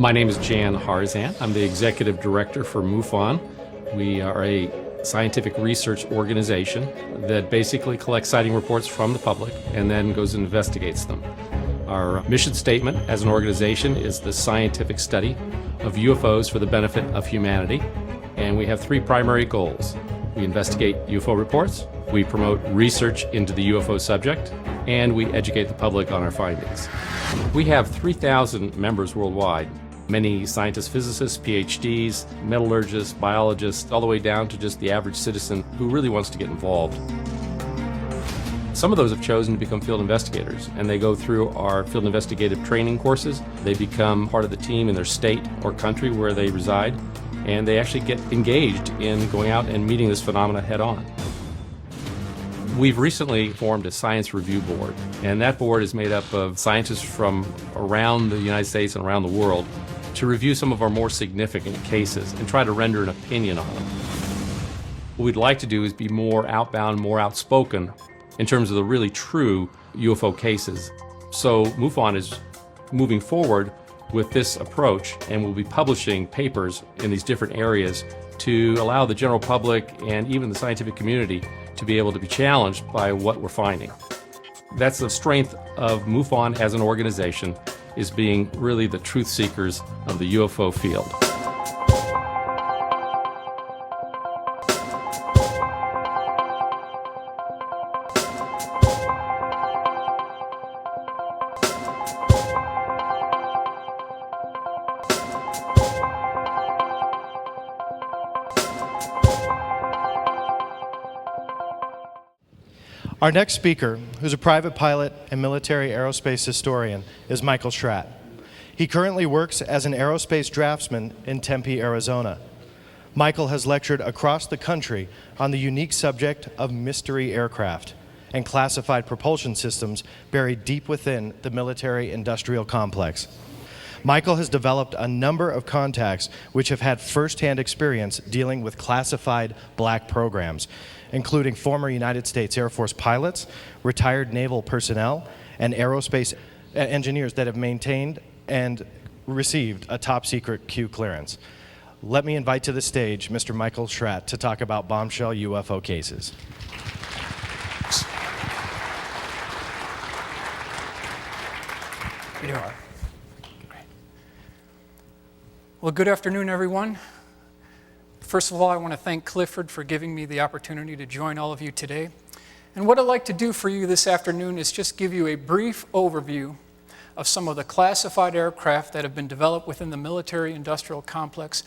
My name is Jan Harzan. I'm the Executive Director for MUFON. We are a scientific research organization that basically collects sighting reports from the public and then goes and investigates them. Our mission statement as an organization is the scientific study of UFOs for the benefit of humanity, and we have three primary goals. We investigate UFO reports, we promote research into the UFO subject, and we educate the public on our findings. We have 3,000 members worldwide. Many scientists, physicists, PhDs, metallurgists, biologists, all the way down to just the average citizen who really wants to get involved. Some of those have chosen to become field investigators, and they go through our field investigative training courses. They become part of the team in their state or country where they reside, and they actually get engaged in going out and meeting this phenomena head on. We've recently formed a science review board, and that board is made up of scientists from around the United States and around the world to review some of our more significant cases and try to render an opinion on them. What we'd like to do is be more outbound, more outspoken in terms of the really true UFO cases. So MUFON is moving forward with this approach, and we'll be publishing papers in these different areas to allow the general public and even the scientific community to be able to be challenged by what we're finding. That's the strength of MUFON as an organization, is being really the truth seekers of the UFO field. Our next speaker, who's a private pilot and military aerospace historian, is Michael Schratt. He currently works as an aerospace draftsman in Tempe, Arizona. Michael has lectured across the country on the unique subject of mystery aircraft and classified propulsion systems buried deep within the military-industrial complex. Michael has developed a number of contacts which have had first-hand experience dealing with classified black programs, including former United States Air Force pilots, retired naval personnel, and aerospace engineers that have maintained and received a top-secret Q clearance. Let me invite to the stage Mr. Michael Schratt to talk about bombshell UFO cases. Here you are. Well, good afternoon, everyone. First of all, I want to thank Clifford for giving me the opportunity to join all of you today. And what I'd like to do for you this afternoon is just give you a brief overview of some of the classified aircraft that have been developed within the military-industrial complex.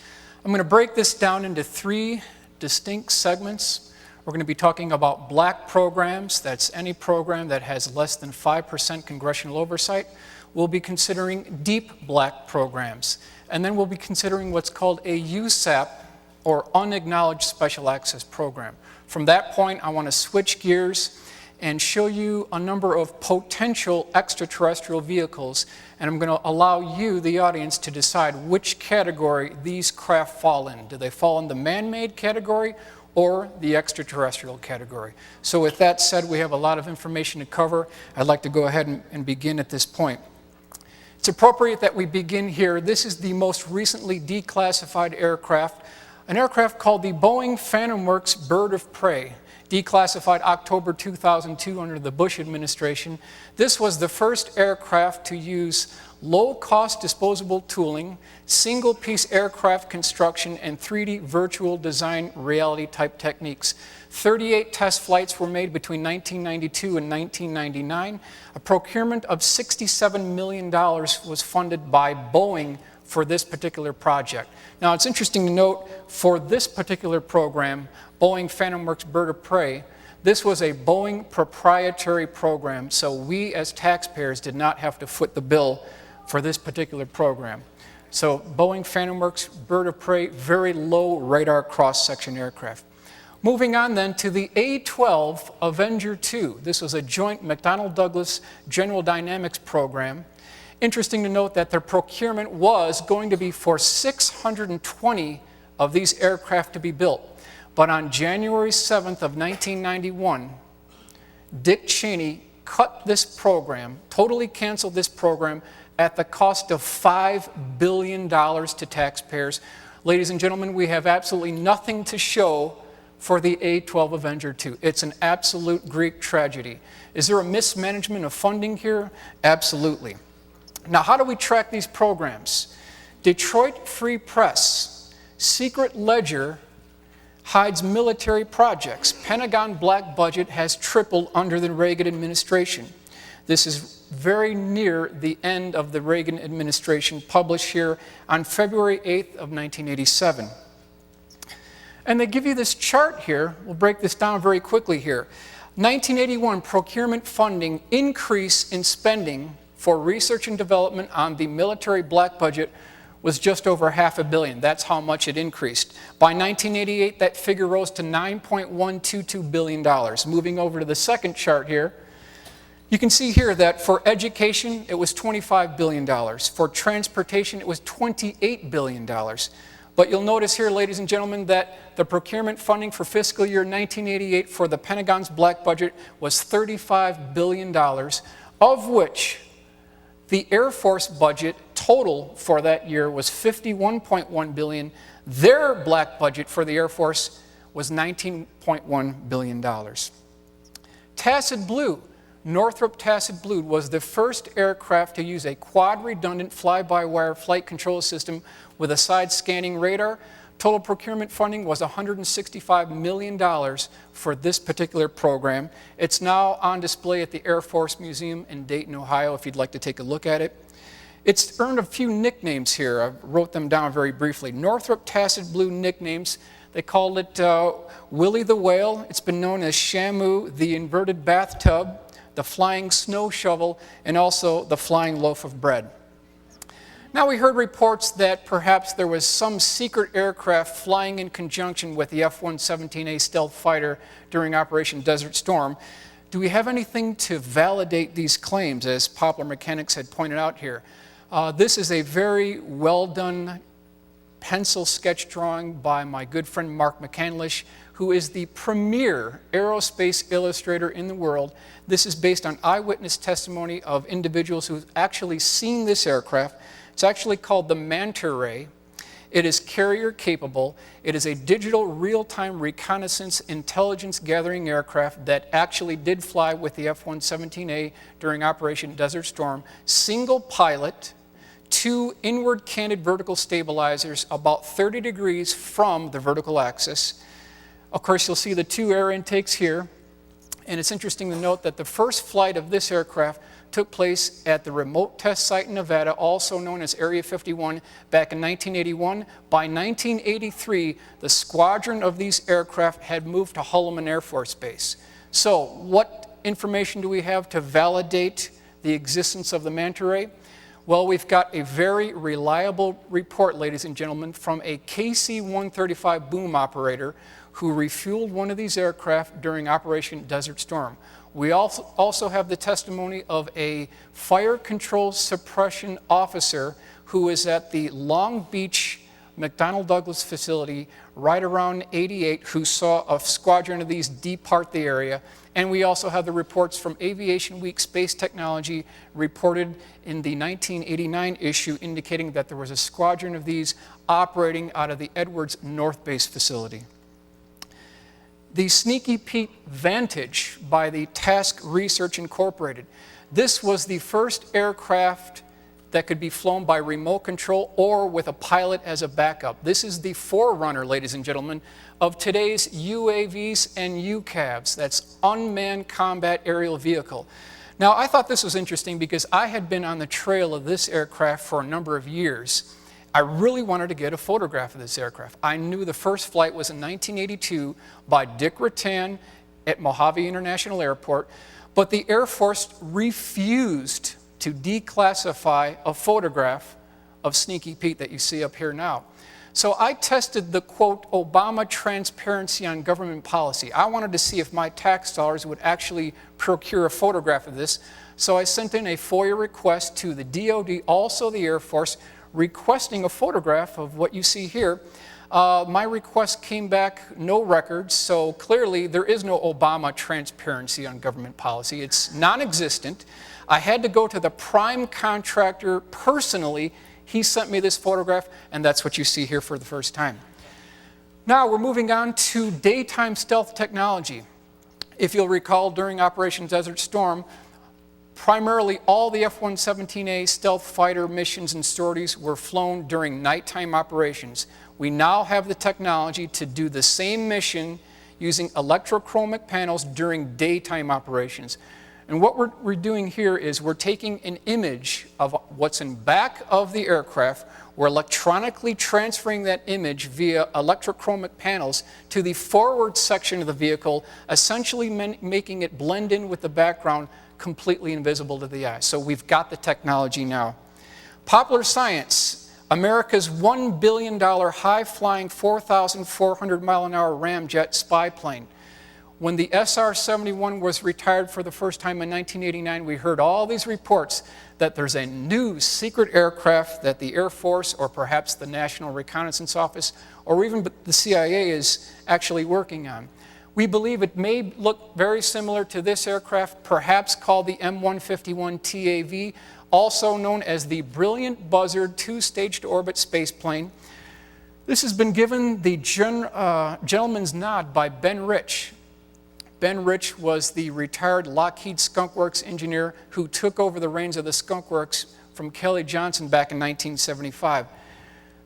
I'm going to break this down into three distinct segments. We're going to be talking about black programs. That's any program that has less than 5% congressional oversight. We'll be considering deep black programs. And then we'll be considering what's called a USAF, or Unacknowledged Special Access Program. From that point, I want to switch gears and show you a number of potential extraterrestrial vehicles, and I'm going to allow you, the audience, to decide which category these craft fall in. Do they fall in the man-made category or the extraterrestrial category? So with that said, we have a lot of information to cover. I'd like to go ahead and begin at this point. It's appropriate that we begin here. This is the most recently declassified aircraft, an aircraft called the Boeing Phantom Works Bird of Prey, declassified October 2002 under the Bush administration. This was the first aircraft to use low-cost disposable tooling, single-piece aircraft construction, and 3D virtual design reality type techniques. 38 test flights were made between 1992 and 1999. A procurement of $67 million was funded by Boeing for this particular project. Now, it's interesting to note, for this particular program, Boeing Phantom Works Bird of Prey, this was a Boeing proprietary program, so we as taxpayers did not have to foot the bill for this particular program. So Boeing Phantom Works Bird of Prey, very low radar cross-section aircraft. Moving on then to the A-12 Avenger II. This was a joint McDonnell Douglas General Dynamics program. Interesting to note that their procurement was going to be for 620 of these aircraft to be built. But on January 7th of 1991, Dick Cheney cut this program, totally canceled this program at the cost of $5 billion to taxpayers. Ladies and gentlemen, we have absolutely nothing to show for the A-12 Avenger II. It's an absolute Greek tragedy. Is there a mismanagement of funding here? Absolutely. Now, how do we track these programs? Detroit Free Press, Secret Ledger hides military projects. Pentagon black budget has tripled under the Reagan administration. This is very near the end of the Reagan administration, published here on February 8th of 1987. And they give you this chart here. We'll break this down very quickly here. 1981 procurement funding increase in spending for research and development on the military black budget was just over $500 million. That's how much it increased. By 1988, that figure rose to $9.122 billion. Moving over to the second chart here, you can see here that for education, it was $25 billion. For transportation, it was $28 billion. But you'll notice here, ladies and gentlemen, that the procurement funding for fiscal year 1988 for the Pentagon's black budget was $35 billion, of which the Air Force budget total for that year was $51.1 billion. Their black budget for the Air Force was $19.1 billion. Tacit Blue, Northrop Tacit Blue was the first aircraft to use a quad redundant fly-by-wire flight control system with a side scanning radar. Total procurement funding was $165 million for this particular program. It's now on display at the Air Force Museum in Dayton, Ohio, if you'd like to take a look at it. It's earned a few nicknames here. I wrote them down very briefly. Northrop Tacit Blue nicknames. They called it Willie the Whale. It's been known as Shamu, the inverted bathtub, the flying snow shovel, and also the flying loaf of bread. Now, we heard reports that perhaps there was some secret aircraft flying in conjunction with the F-117A stealth fighter during Operation Desert Storm. Do we have anything to validate these claims, as Popular Mechanics had pointed out here? This is a very well done pencil sketch drawing by my good friend Mark McCandlish, who is the premier aerospace illustrator in the world. This is based on eyewitness testimony of individuals who've actually seen this aircraft. It's actually called the Manta Ray. It is carrier capable. It is a digital real-time reconnaissance intelligence gathering aircraft that actually did fly with the F-117A during Operation Desert Storm. Single pilot, 2 inward canted vertical stabilizers about 30 degrees from the vertical axis. Of course, you'll see the 2 air intakes here. And it's interesting to note that the first flight of this aircraft took place at the remote test site in Nevada, also known as Area 51, back in 1981. By 1983, the squadron of these aircraft had moved to Holloman Air Force Base. So what information do we have to validate the existence of the Manta Ray? Well, we've got a very reliable report, ladies and gentlemen, from a KC-135 boom operator who refueled one of these aircraft during Operation Desert Storm. We also have the testimony of a fire control suppression officer who is at the Long Beach McDonnell Douglas facility right around 88, who saw a squadron of these depart the area. And we also have the reports from Aviation Week Space Technology reported in the 1989 issue indicating that there was a squadron of these operating out of the Edwards North Base facility. The Sneaky Pete Vantage by the Task Research Incorporated. This was the first aircraft that could be flown by remote control or with a pilot as a backup. This is the forerunner, ladies and gentlemen, of today's UAVs and UCAVs. That's Unmanned Combat Aerial Vehicle. Now, I thought this was interesting because I had been on the trail of this aircraft for a number of years. I really wanted to get a photograph of this aircraft. I knew the first flight was in 1982 by Dick Rattan at Mojave International Airport, but the Air Force refused to declassify a photograph of Sneaky Pete that you see up here now. So I tested the, quote, Obama transparency on government policy. I wanted to see if my tax dollars would actually procure a photograph of this. So I sent in a FOIA request to the DOD, also the Air Force, requesting a photograph of what you see here. My request came back no records, so clearly there is no Obama transparency on government policy. It's non-existent. I had to go to the prime contractor personally. He sent me this photograph, and that's what you see here for the first time. Now we're moving on to daytime stealth technology. If you'll recall, during Operation Desert Storm, primarily all the F-117A stealth fighter missions and sorties were flown during nighttime operations. We now have the technology to do the same mission using electrochromic panels during daytime operations. And what we're doing here is we're taking an image of what's in back of the aircraft. We're electronically transferring that image via electrochromic panels to the forward section of the vehicle, essentially making it blend in with the background, completely invisible to the eye. So we've got the technology now. Popular Science, America's $1 billion high-flying 4,400-mile-an-hour ramjet spy plane. When the SR-71 was retired for the first time in 1989, we heard all these reports that there's a new secret aircraft that the Air Force or perhaps the National Reconnaissance Office or even the CIA is actually working on. We believe it may look very similar to this aircraft, perhaps called the M151 TAV, also known as the Brilliant Buzzard two-stage-to-orbit space plane. This has been given the gentleman's nod by Ben Rich. Ben Rich was the retired Lockheed Skunk Works engineer who took over the reins of the Skunk Works from Kelly Johnson back in 1975.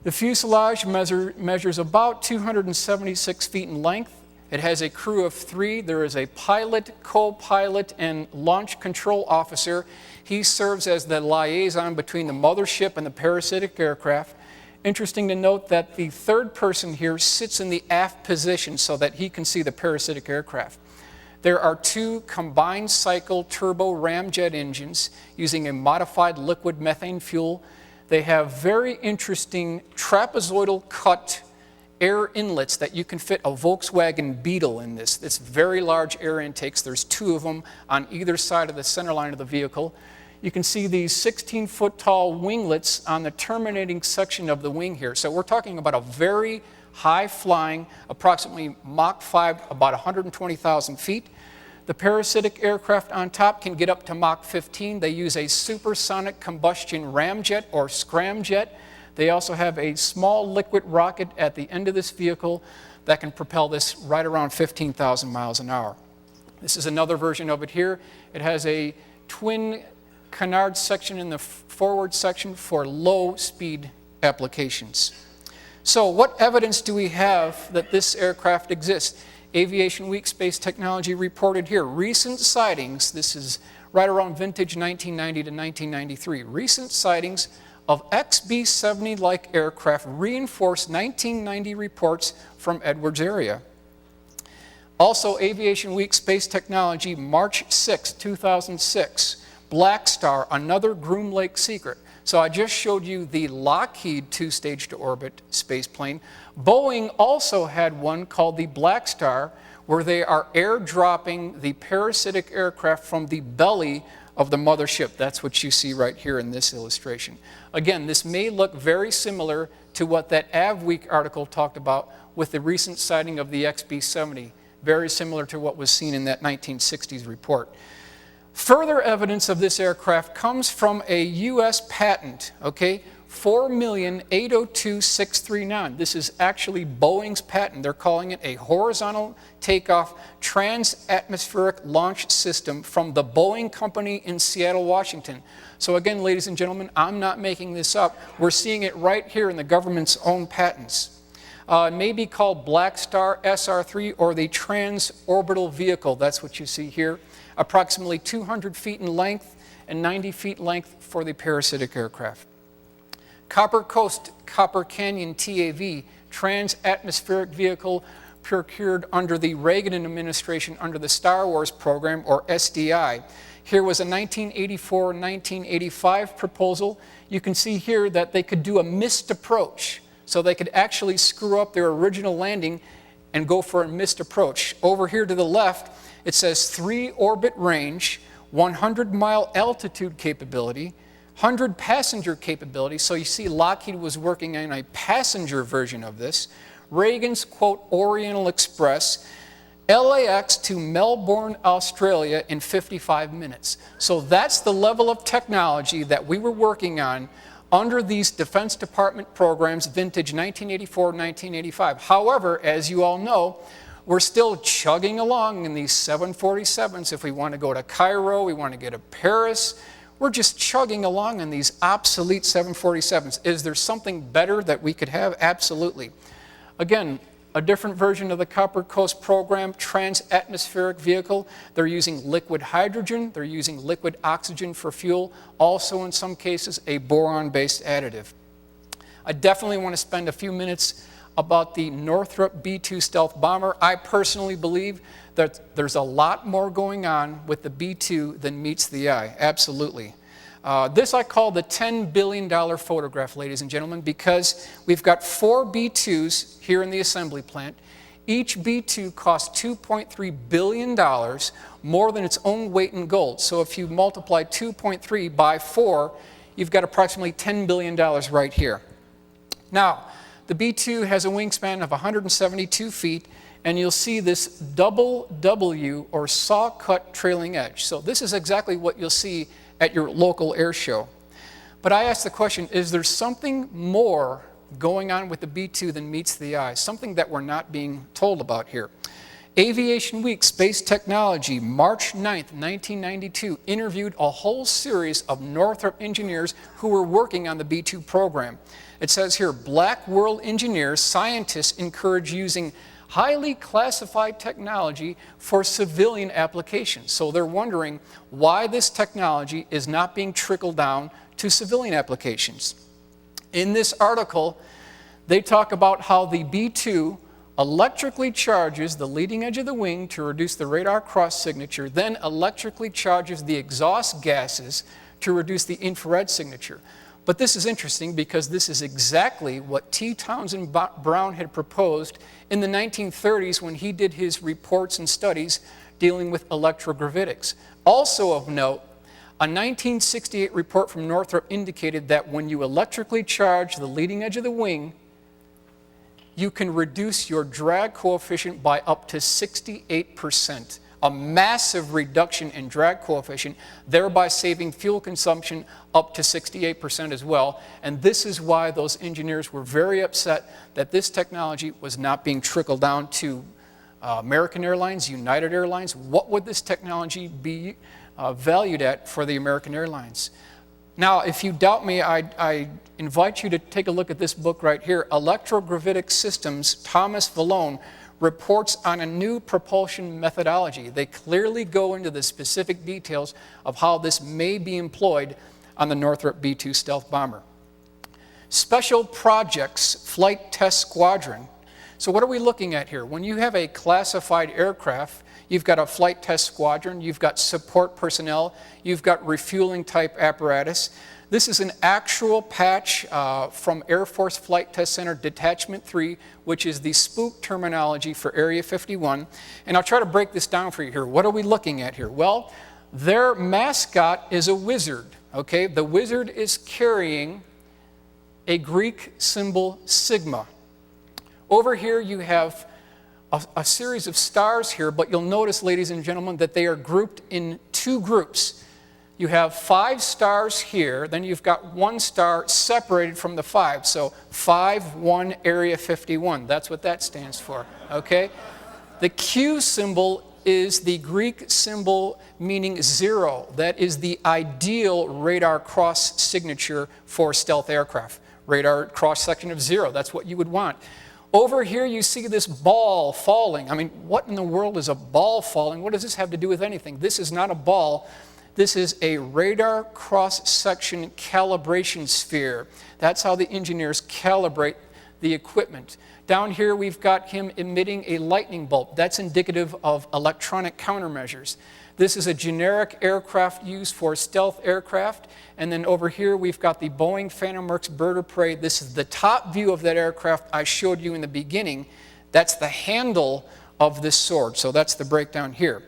The fuselage measures about 276 feet in length. It has a crew of 3. There is a pilot, co-pilot, and launch control officer. He serves as the liaison between the mothership and the parasitic aircraft. Interesting to note that the third person here sits in the aft position so that he can see the parasitic aircraft. There are 2 combined cycle turbo ramjet engines using a modified liquid methane fuel. They have very interesting trapezoidal cut air inlets that you can fit a Volkswagen Beetle in this. It's very large air intakes. There's 2 of them on either side of the center line of the vehicle. You can see these 16-foot tall winglets on the terminating section of the wing here. So we're talking about a very high-flying, approximately Mach 5, about 120,000 feet. The parasitic aircraft on top can get up to Mach 15. They use a supersonic combustion ramjet or scramjet. They also have a small liquid rocket at the end of this vehicle that can propel this right around 15,000 miles an hour. This is another version of it here. It has a twin canard section in the forward section for low-speed applications. So what evidence do we have that this aircraft exists? Aviation Week Space Technology reported here recent sightings. This is right around vintage 1990 to 1993. Recent sightings of XB-70-like aircraft reinforce 1990 reports from Edwards area. Also, Aviation Week Space Technology, March 6, 2006. BLACKSTAR, another Groom Lake secret. So I just showed you the Lockheed two-stage-to-orbit space plane. Boeing also had one called the BLACKSTAR, where they are airdropping the parasitic aircraft from the belly of the mothership. That's what you see right here in this illustration. Again, this may look very similar to what that AvWeek article talked about with the recent sighting of the XB-70. Very similar to what was seen in that 1960s report. Further evidence of this aircraft comes from a U.S. patent, okay? 4,802,639. This is actually Boeing's patent. They're calling it a horizontal takeoff trans-atmospheric launch system from the Boeing company in Seattle, Washington. So again, ladies and gentlemen, I'm not making this up. We're seeing it right here in the government's own patents. It may be called BLACKSTAR SR3 or the Transorbital Vehicle. That's what you see here. Approximately 200 feet in length and 90 feet length for the parasitic aircraft. Copper Coast Copper Canyon TAV, Trans-Atmospheric Vehicle, procured under the Reagan administration under the Star Wars program, or SDI. Here was a 1984-1985 proposal. You can see here that they could do a missed approach. So they could actually screw up their original landing and go for a missed approach. Over here to the left, it says 3 orbit range, 100-mile altitude capability, 100 passenger capability. So you see Lockheed was working on a passenger version of this. Reagan's, quote, Oriental Express, LAX to Melbourne, Australia in 55 minutes. So that's the level of technology that we were working on under these Defense Department programs, vintage 1984, 1985. However, as you all know, we're still chugging along in these 747s. If we want to go to Cairo, we want to get to Paris, we're just chugging along in these obsolete 747s. Is there something better that we could have? Absolutely. Again, a different version of the Copper Coast program, trans-atmospheric vehicle. They're using liquid hydrogen, they're using liquid oxygen for fuel, also in some cases a boron-based additive. I definitely want to spend a few minutes about the Northrop B-2 stealth bomber. I personally believe that there's a lot more going on with the B-2 than meets the eye, absolutely. This I call the $10 billion photograph, ladies and gentlemen, because we've got 4 B-2s here in the assembly plant. Each B-2 costs $2.3 billion, more than its own weight in gold. So if you multiply 2.3 by 4, you've got approximately $10 billion right here. Now, the B-2 has a wingspan of 172 feet, and you'll see this double W, or saw-cut trailing edge. So this is exactly what you'll see at your local air show. But I ask the question, is there something more going on with the B-2 than meets the eye? Something that we're not being told about here. Aviation Week Space Technology, March 9th, 1992, interviewed a whole series of Northrop engineers who were working on the B-2 program. It says here, Black World engineers, scientists encourage using highly classified technology for civilian applications. So they're wondering why this technology is not being trickled down to civilian applications. In this article, they talk about how the B-2 electrically charges the leading edge of the wing to reduce the radar cross signature, then electrically charges the exhaust gases to reduce the infrared signature. But this is interesting because this is exactly what T. Townsend Brown had proposed in the 1930s when he did his reports and studies dealing with electrogravitics. Also of note, a 1968 report from Northrop indicated that when you electrically charge the leading edge of the wing, you can reduce your drag coefficient by up to 68%. A massive reduction in drag coefficient, thereby saving fuel consumption up to 68% as well. And this is why those engineers were very upset that this technology was not being trickled down to American Airlines, United Airlines. What would this technology be valued at for the American Airlines? Now, if you doubt me, I invite you to take a look at this book right here, Electrogravitic Systems, Thomas Vallone, reports on a new propulsion methodology. They clearly go into the specific details of how this may be employed on the Northrop B-2 stealth bomber. Special Projects Flight Test Squadron. So what are we looking at here? When you have a classified aircraft, you've got a flight test squadron, you've got support personnel, you've got refueling type apparatus. This is an actual patch from Air Force Flight Test Center Detachment 3, which is the spook terminology for Area 51. And I'll try to break this down for you here. What are we looking at here? Well, their mascot is a wizard, okay? The wizard is carrying a Greek symbol sigma. Over here you have a series of stars here, but you'll notice, ladies and gentlemen, that they are grouped in 2 groups. You have 5 stars here, then you've got 1 star separated from the 5. So 5-1 Area 51, that's what that stands for, okay? The Q symbol is the Greek symbol meaning 0. That is the ideal radar cross signature for stealth aircraft. Radar cross section of 0, that's what you would want. Over here you see this ball falling. I mean, what in the world is a ball falling? What does this have to do with anything? This is not a ball. This is a radar cross-section calibration sphere. That's how the engineers calibrate the equipment. Down here we've got him emitting a lightning bolt. That's indicative of electronic countermeasures. This is a generic aircraft used for stealth aircraft. And then over here we've got the Boeing Phantom Works bird of prey. This is the top view of that aircraft I showed you in the beginning. That's the handle of this sword. So that's the breakdown here.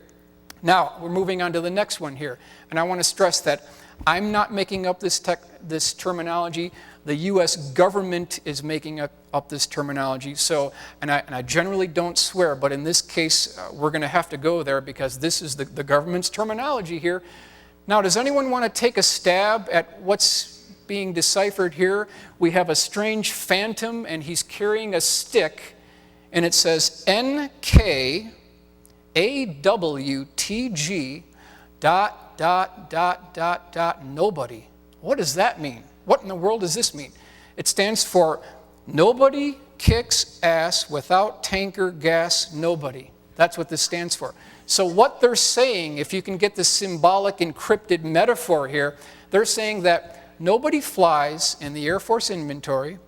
Now, we're moving on to the next one here. And I want to stress that I'm not making up this terminology. The U.S. government is making up this terminology. So, and I generally don't swear, but in this case, we're going to have to go there because this is the government's terminology here. Now, does anyone want to take a stab at what's being deciphered here? We have a strange phantom, and he's carrying a stick, and it says NKAWTG ... nobody. What does that mean? What in the world does this mean? It stands for nobody kicks ass without tanker gas, nobody. That's what this stands for. So what they're saying, if you can get the symbolic encrypted metaphor here, they're saying that nobody flies in the Air Force inventory,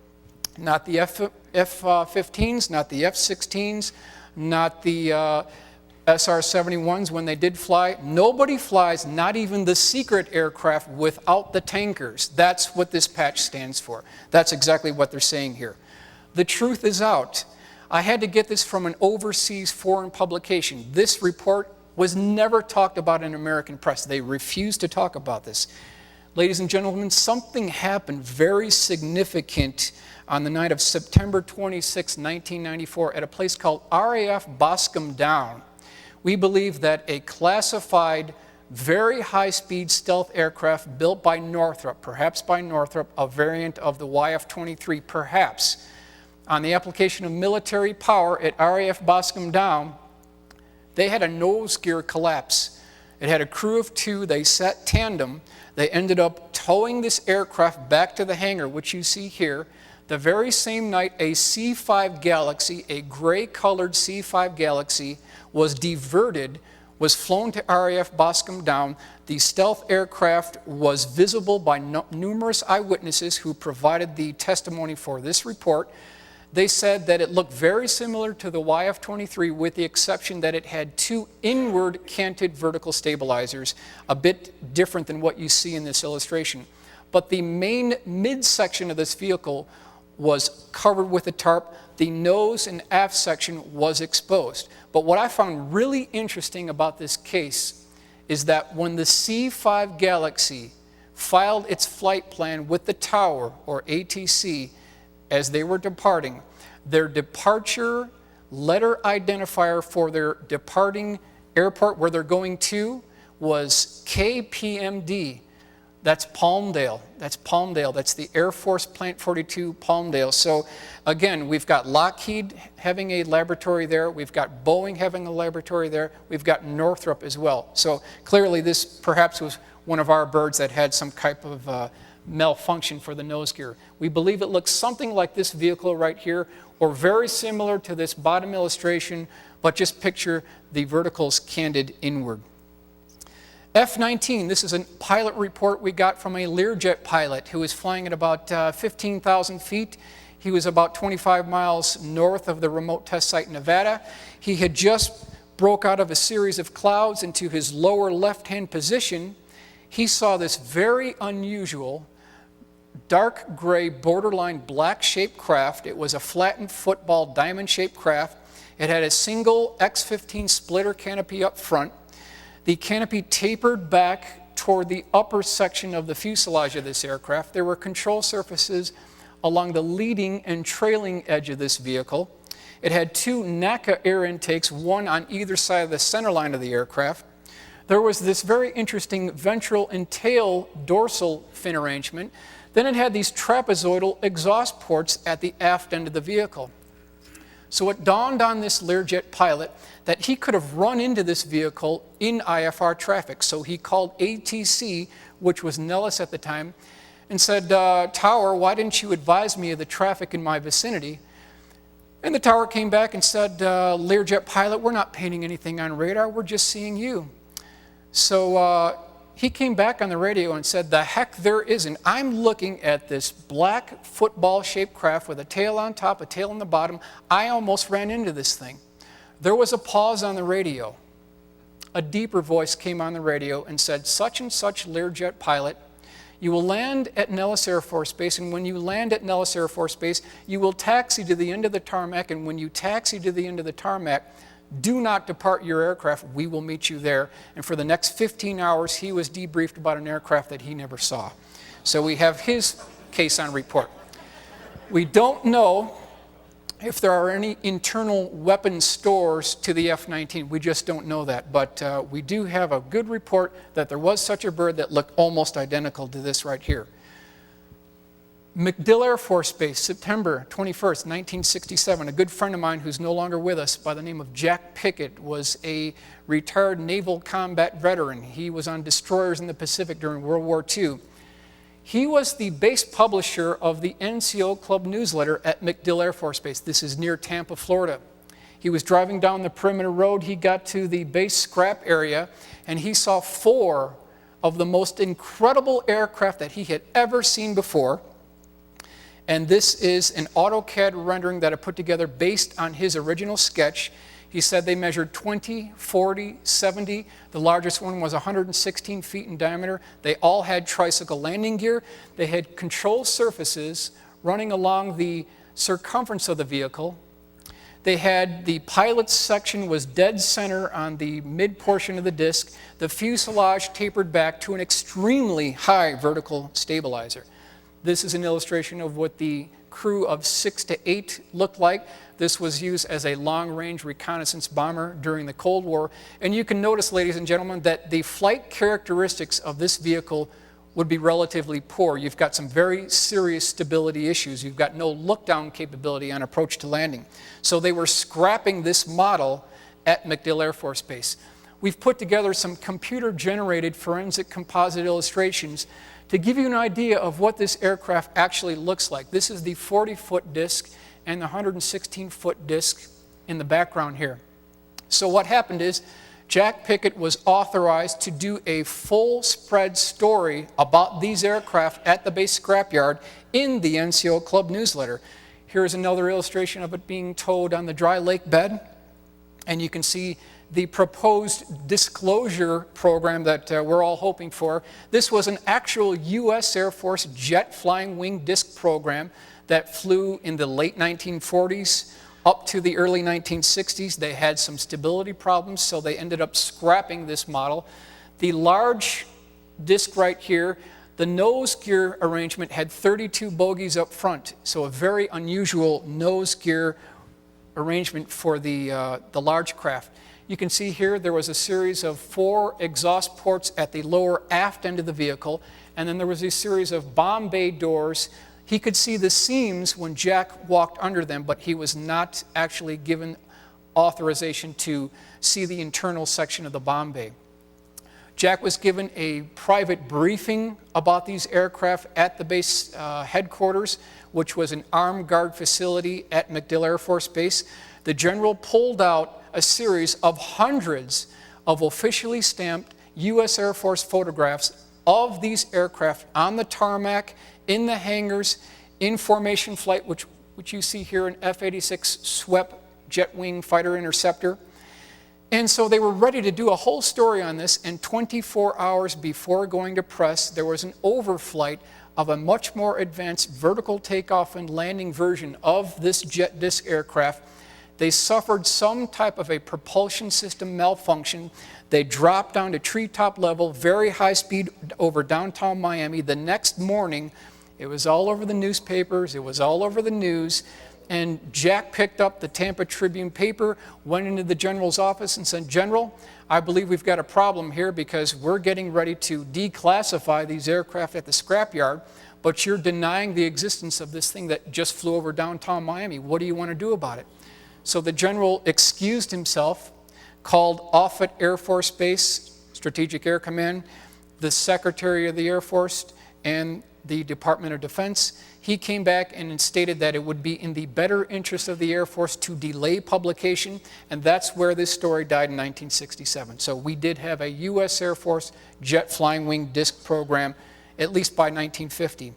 not the F-15s, not the F-16s, not the SR-71s when they did fly. Nobody flies, not even the secret aircraft, without the tankers. That's what this patch stands for. That's exactly what they're saying here. The truth is out. I had to get this from an overseas foreign publication. This report was never talked about in American press. They refused to talk about this. Ladies and gentlemen, something happened very significant on the night of September 26, 1994 at a place called RAF Boscombe Down. We believe that a classified, very high-speed stealth aircraft built by Northrop, perhaps by Northrop, a variant of the YF-23, perhaps, on the application of military power at RAF Boscombe Down, they had a nose gear collapse. It had a crew of 2. They sat tandem. They ended up towing this aircraft back to the hangar, which you see here. The very same night, a C-5 Galaxy, a gray-colored C-5 Galaxy, was diverted, was flown to RAF Boscombe Down. The stealth aircraft was visible by numerous eyewitnesses who provided the testimony for this report. They said that it looked very similar to the YF-23 with the exception that it had 2 inward canted vertical stabilizers, a bit different than what you see in this illustration. But the main midsection of this vehicle was covered with a tarp. The nose and aft section was exposed. But what I found really interesting about this case is that when the C-5 Galaxy filed its flight plan with the tower, or ATC, as they were departing, their departure letter identifier for their departing airport where they're going to was KPMD. That's Palmdale. That's Palmdale. That's the Air Force Plant 42 Palmdale. So again, we've got Lockheed having a laboratory there. We've got Boeing having a laboratory there. We've got Northrop as well. So clearly this perhaps was one of our birds that had some type of malfunction for the nose gear. We believe it looks something like this vehicle right here, or very similar to this bottom illustration, but just picture the verticals canted inward. F-19, this is a pilot report we got from a Learjet pilot who was flying at about 15,000 feet. He was about 25 miles north of the remote test site in Nevada. He had just broke out of a series of clouds into his lower left-hand position. He saw this very unusual dark gray, borderline black-shaped craft. It was a flattened football diamond-shaped craft. It had a single X-15 splitter canopy up front. The canopy tapered back toward the upper section of the fuselage of this aircraft. There were control surfaces along the leading and trailing edge of this vehicle. It had 2 NACA air intakes, one on either side of the center line of the aircraft. There was this very interesting ventral and tail dorsal fin arrangement. Then it had these trapezoidal exhaust ports at the aft end of the vehicle. So it dawned on this Learjet pilot that he could have run into this vehicle in IFR traffic. So he called ATC, which was Nellis at the time, and said, Tower, why didn't you advise me of the traffic in my vicinity? And the tower came back and said, Learjet pilot, we're not painting anything on radar, we're just seeing you. So he came back on the radio and said, the heck there isn't. I'm looking at this black football-shaped craft with a tail on top, a tail on the bottom. I almost ran into this thing. There was a pause on the radio. A deeper voice came on the radio and said, such and such Learjet pilot, you will land at Nellis Air Force Base, and when you land at Nellis Air Force Base, you will taxi to the end of the tarmac, and when you taxi to the end of the tarmac, do not depart your aircraft, we will meet you there. And for the next 15 hours, he was debriefed about an aircraft that he never saw. So we have his case on report. We don't know if there are any internal weapon stores to the F-19. We just don't know that. But we do have a good report that there was such a bird that looked almost identical to this right here. MacDill Air Force Base, September 21st, 1967. A good friend of mine who's no longer with us by the name of Jack Pickett was a retired naval combat veteran. He was on destroyers in the Pacific during World War II. He was the base publisher of the NCO Club newsletter at MacDill Air Force Base. This is near Tampa, Florida. He was driving down the perimeter road. He got to the base scrap area, and he saw 4 of the most incredible aircraft that he had ever seen before. And this is an AutoCAD rendering that I put together based on his original sketch. He said they measured 20, 40, 70. The largest one was 116 feet in diameter. They all had tricycle landing gear. They had control surfaces running along the circumference of the vehicle. They had the pilot's section was dead center on the mid portion of the disc. The fuselage tapered back to an extremely high vertical stabilizer. This is an illustration of what the crew of 6 to 8 looked like. This was used as a long-range reconnaissance bomber during the Cold War. And you can notice, ladies and gentlemen, that the flight characteristics of this vehicle would be relatively poor. You've got some very serious stability issues. You've got no look-down capability on approach to landing. So they were scrapping this model at MacDill Air Force Base. We've put together some computer-generated forensic composite illustrations to give you an idea of what this aircraft actually looks like. This is the 40-foot disc and the 116-foot disc in the background here. So what happened is Jack Pickett was authorized to do a full spread story about these aircraft at the base scrapyard in the NCO Club newsletter. Here's another illustration of it being towed on the dry lake bed. And you can see the proposed disclosure program that we're all hoping for. This was an actual U.S. Air Force jet flying wing disc program that flew in the late 1940s up to the early 1960s. They had some stability problems, so they ended up scrapping this model. The large disc right here, the nose gear arrangement had 32 bogies up front, so a very unusual nose gear arrangement for the large craft. You can see here there was a series of 4 exhaust ports at the lower aft end of the vehicle, and then there was a series of bomb bay doors. He could see the seams when Jack walked under them, but he was not actually given authorization to see the internal section of the bomb bay. Jack was given a private briefing about these aircraft at the base headquarters, which was an armed guard facility at MacDill Air Force Base. The general pulled out a series of hundreds of officially stamped U.S. Air Force photographs of these aircraft on the tarmac, in the hangars, in formation flight, which you see here, an F-86 swept jet wing fighter interceptor. And so they were ready to do a whole story on this, and 24 hours before going to press, there was an overflight of a much more advanced vertical takeoff and landing version of this jet disc aircraft. They suffered some type of a propulsion system malfunction. They dropped down to treetop level, very high speed over downtown Miami. The next morning, it was all over the newspapers, it was all over the news, and Jack picked up the Tampa Tribune paper, went into the general's office and said, "General, I believe we've got a problem here because we're getting ready to declassify these aircraft at the scrapyard, but you're denying the existence of this thing that just flew over downtown Miami. What do you want to do about it?" So the general excused himself, called Offutt Air Force Base, Strategic Air Command, the Secretary of the Air Force, and the Department of Defense. He came back and stated that it would be in the better interest of the Air Force to delay publication, and that's where this story died in 1967. So we did have a U.S. Air Force jet flying wing disc program, at least by 1950.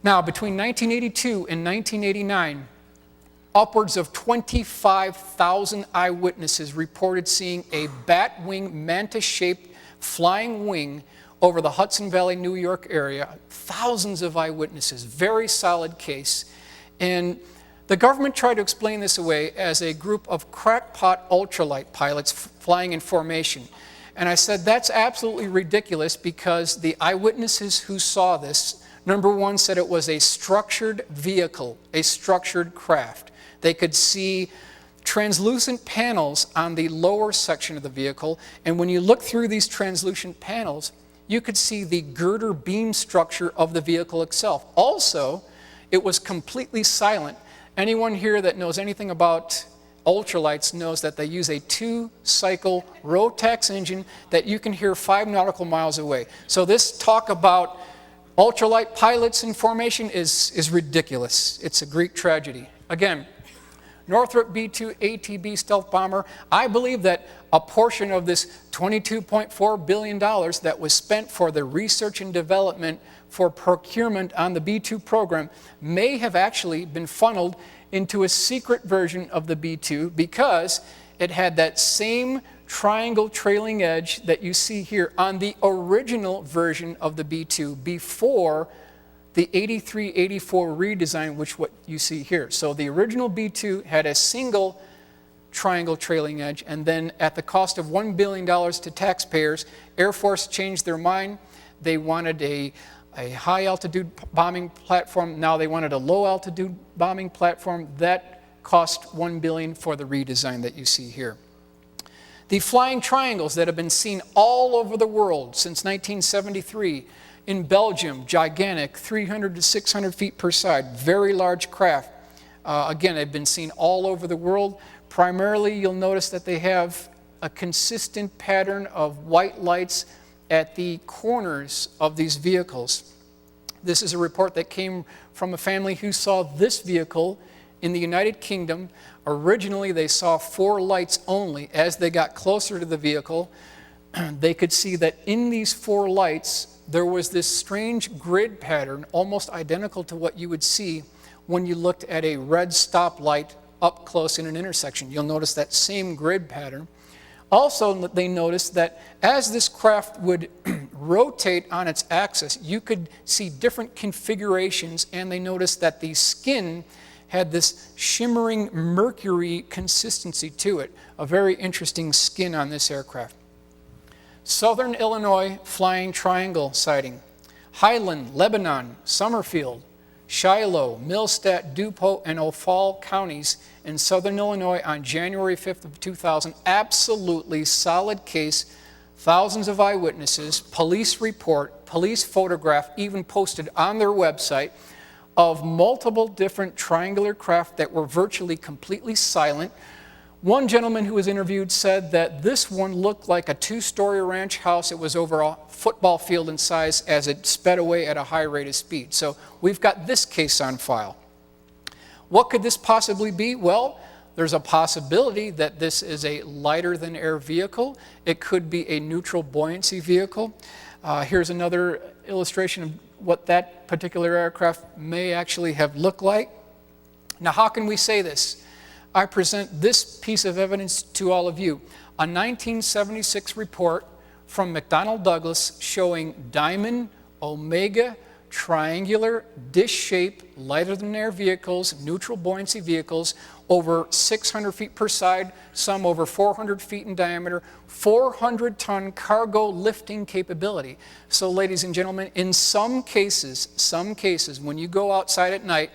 Now, between 1982 and 1989, upwards of 25,000 eyewitnesses reported seeing a bat-wing, mantis-shaped flying wing over the Hudson Valley, New York area. Thousands of eyewitnesses, very solid case. And The government tried to explain this away as a group of crackpot ultralight pilots flying in formation. And I said, that's absolutely ridiculous, because the eyewitnesses who saw this, number one, said it was a structured vehicle, a structured craft. They could see translucent panels on the lower section of the vehicle, and when you look through these translucent panels, you could see the girder beam structure of the vehicle itself. Also, it was completely silent. Anyone here that knows anything about ultralights knows that they use a 2-cycle Rotax engine that you can hear 5 nautical miles away. So this talk about ultralight pilots in formation is ridiculous. It's a Greek tragedy. Again, Northrop B-2 ATB stealth bomber, I believe that a portion of this $22.4 billion that was spent for the research and development for procurement on the B-2 program may have actually been funneled into a secret version of the B-2, because it had that same triangle trailing edge that you see here on the original version of the B-2 before the 83-84 redesign, which what you see here. So the original B-2 had a single triangle trailing edge, and then at the cost of $1 billion to taxpayers, Air Force changed their mind. They wanted a high-altitude bombing platform. Now they wanted a low-altitude bombing platform. That cost $1 billion for the redesign that you see here. The flying triangles that have been seen all over the world since 1973, in Belgium, gigantic, 300 to 600 feet per side, very large craft. Again, they've been seen all over the world. Primarily, you'll notice that they have a consistent pattern of white lights at the corners of these vehicles. This is a report that came from a family who saw this vehicle in the United Kingdom. Originally, they saw 4 lights only. As they got closer to the vehicle, they could see that in these 4 lights, there was this strange grid pattern, almost identical to what you would see when you looked at a red stoplight up close in an intersection. You'll notice that same grid pattern. Also, they noticed that as this craft would rotate on its axis, you could see different configurations, and they noticed that the skin had this shimmering mercury consistency to it. A very interesting skin on this aircraft. Southern Illinois Flying Triangle sighting. Highland, Lebanon, Summerfield, Shiloh, Millstadt, DuPont, and O'Fall counties in southern Illinois on January 5th of 2000. Absolutely solid case. Thousands of eyewitnesses, police report, police photograph, even posted on their website of multiple different triangular craft that were virtually completely silent. One gentleman who was interviewed said that this one looked like a 2-story ranch house. It was over a football field in size as it sped away at a high rate of speed. So we've got this case on file. What could this possibly be? Well, there's a possibility that this is a lighter than air vehicle. It could be a neutral buoyancy vehicle. Here's another illustration of what that particular aircraft may actually have looked like. Now, how can we say this? I present this piece of evidence to all of you. A 1976 report from McDonnell Douglas showing diamond, omega, triangular, dish-shaped, lighter-than-air vehicles, neutral buoyancy vehicles, over 600 feet per side, some over 400 feet in diameter, 400-ton cargo lifting capability. So, ladies and gentlemen, in some cases, when you go outside at night,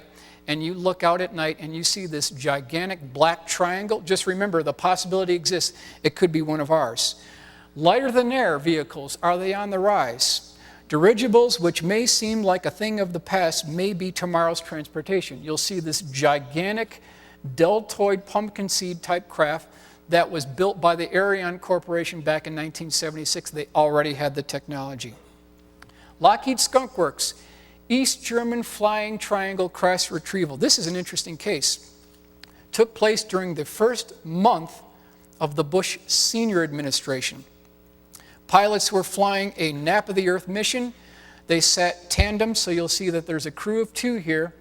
and you look out at night and you see this gigantic black triangle, just remember the possibility exists. It could be one of ours. Lighter than air vehicles, are they on the rise? Dirigibles, which may seem like a thing of the past, may be tomorrow's transportation. You'll see this gigantic deltoid pumpkin seed type craft that was built by the Ariane Corporation back in 1976. They already had the technology. Lockheed Skunk Works, East German Flying Triangle crash retrieval. This is an interesting case. Took place during the first month of the Bush Senior administration. Pilots were flying a nap of the earth mission. They sat tandem, so you'll see that there's a crew of 2 here.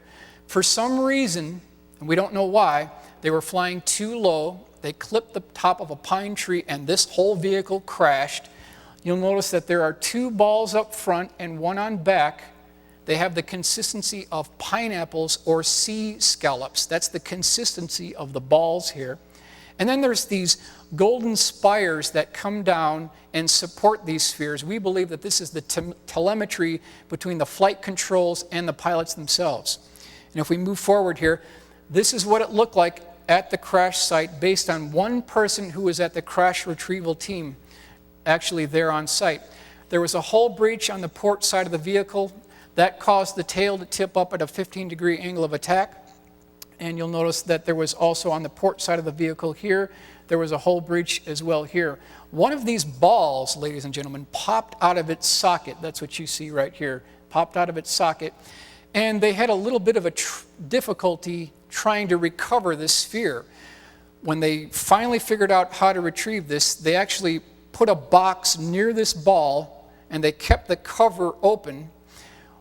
For some reason, and we don't know why, they were flying too low. They clipped the top of a pine tree and this whole vehicle crashed. You'll notice that there are 2 balls up front and 1 on back They have the consistency of pineapples or sea scallops. That's the consistency of the balls here. And then there's these golden spires that come down and support these spheres. We believe that this is the telemetry between the flight controls and the pilots themselves. And if we move forward here, this is what it looked like at the crash site based on one person who was at the crash retrieval team actually there on site. There was a hull breach on the port side of the vehicle. That caused the tail to tip up at a 15-degree angle of attack. And you'll notice that there was also on the port side of the vehicle here, there was a hull breach as well here. One of these balls, ladies and gentlemen, popped out of its socket. That's what you see right here, popped out of its socket. And they had a little bit of a difficulty trying to recover this sphere. When they finally figured out how to retrieve this, they actually put a box near this ball and they kept the cover open.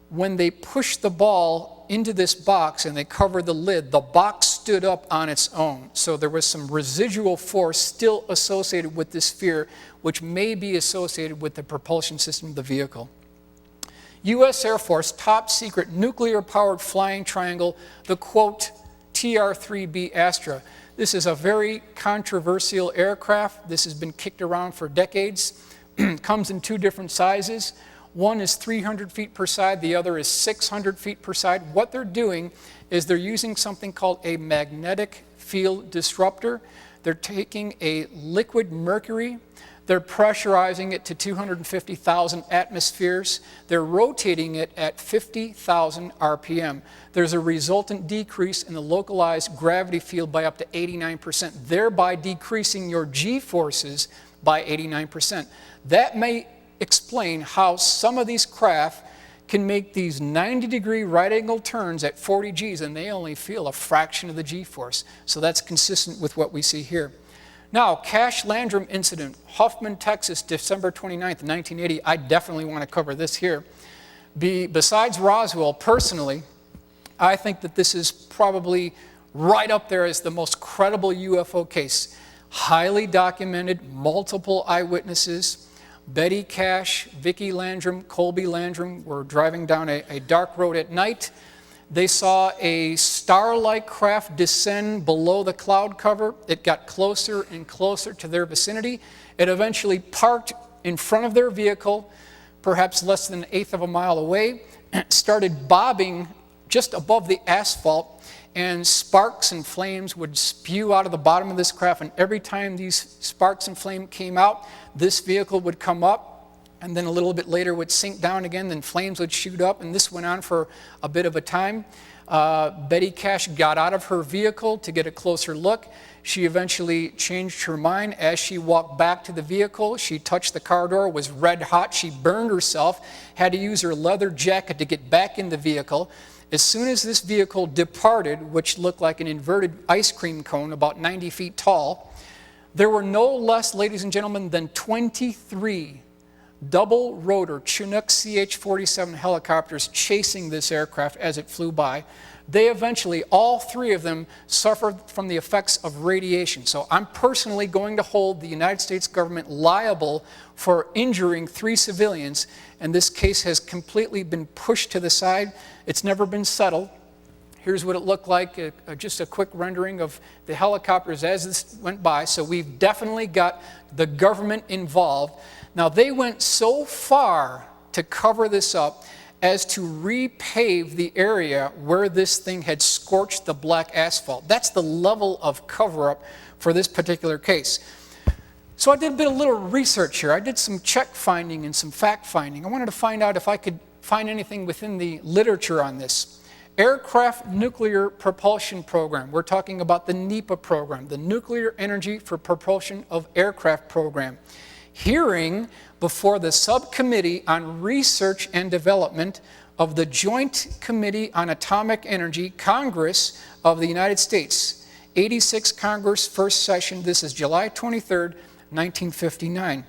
When they pushed the ball into this box and they covered the lid, the box stood up on its own. So there was some residual force still associated with this sphere, which may be associated with the propulsion system of the vehicle. U.S. Air Force top secret nuclear-powered flying triangle, the quote, TR-3B Astra. This is a very controversial aircraft. This has been kicked around for decades. Comes in two different sizes. One is 300 feet per side, the other is 600 feet per side. What they're doing is they're using something called a magnetic field disruptor. They're taking a liquid mercury, they're pressurizing it to 250,000 atmospheres. They're rotating it at 50,000 RPM. There's a resultant decrease in the localized gravity field by up to 89%, thereby decreasing your G-forces by 89%. That may explain how some of these craft can make these 90-degree right-angle turns at 40 Gs and they only feel a fraction of the G-force. So that's consistent with what we see here. Now, Cash Landrum incident, Huffman, Texas, December 29th, 1980. I definitely want to cover this here. Besides Roswell, personally, I think that this is probably right up there as the most credible UFO case. Highly documented, multiple eyewitnesses. Betty Cash, Vicki Landrum, Colby Landrum were driving down a dark road at night. They saw a star-like craft descend below the cloud cover. It got closer and closer to their vicinity. It eventually parked in front of their vehicle, perhaps less than 1/8 of a mile away, started bobbing just above the asphalt, and sparks and flames would spew out of the bottom of this craft, and every time these sparks and flame came out, this vehicle would come up, and then a little bit later would sink down again, then flames would shoot up, and this went on for a bit of a time. Betty Cash got out of her vehicle to get a closer look. She eventually changed her mind. As she walked back to the vehicle, she touched the car door, was red hot, she burned herself, had to use her leather jacket to get back in the vehicle. As soon as this vehicle departed, which looked like an inverted ice cream cone about 90 feet tall, there were no less, ladies and gentlemen, than 23 double-rotor Chinook CH-47 helicopters chasing this aircraft as it flew by. They eventually, all three of them, suffered from the effects of radiation. So I'm personally going to hold the United States government liable for injuring 3 civilians, and this case has completely been pushed to the side. It's never been settled. Here's what it looked like, just a quick rendering of the helicopters as this went by. So we've definitely got the government involved. Now, they went so far to cover this up as to repave the area where this thing had scorched the black asphalt. That's the level of cover-up for this particular case. So I did a little research here. I did some check finding and some fact finding. I wanted to find out if I could find anything within the literature on this. Aircraft Nuclear Propulsion Program. We're talking about the NEPA program, the Nuclear Energy for Propulsion of Aircraft program. Hearing before the Subcommittee on Research and Development of the Joint Committee on Atomic Energy, Congress of the United States. 86 Congress, first session. This is July 23rd, 1959.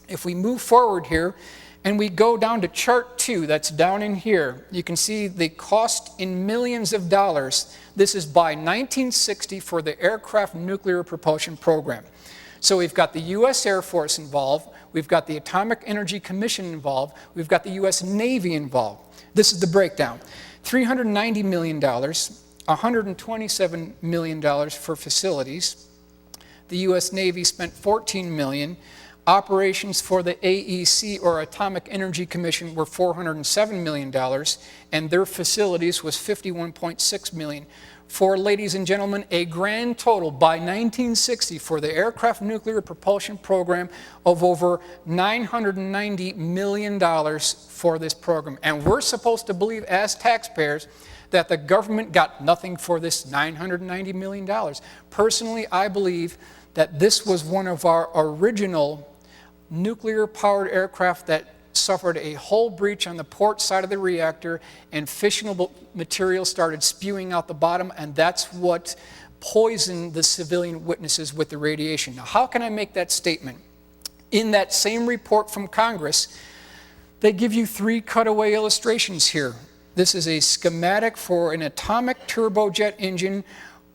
If we move forward here and we go down to chart 2, that's down in here, you can see the cost in millions of dollars. This is by 1960 for the Aircraft Nuclear Propulsion Program. So we've got the U.S. Air Force involved, we've got the Atomic Energy Commission involved, we've got the U.S. Navy involved. This is the breakdown. $390 million, $127 million for facilities. The U.S. Navy spent $14 million. Operations for the AEC, or Atomic Energy Commission, were $407 million, and their facilities was $51.6 million. For, ladies and gentlemen, a grand total by 1960 for the aircraft nuclear propulsion program of over $990 million for this program. And we're supposed to believe, as taxpayers, that the government got nothing for this $990 million. Personally, I believe that this was one of our original nuclear-powered aircraft that suffered a hull breach on the port side of the reactor, and fissionable material started spewing out the bottom, and that's what poisoned the civilian witnesses with the radiation. Now, how can I make that statement? In that same report from Congress, they give you 3 cutaway illustrations here. This is a schematic for an atomic turbojet engine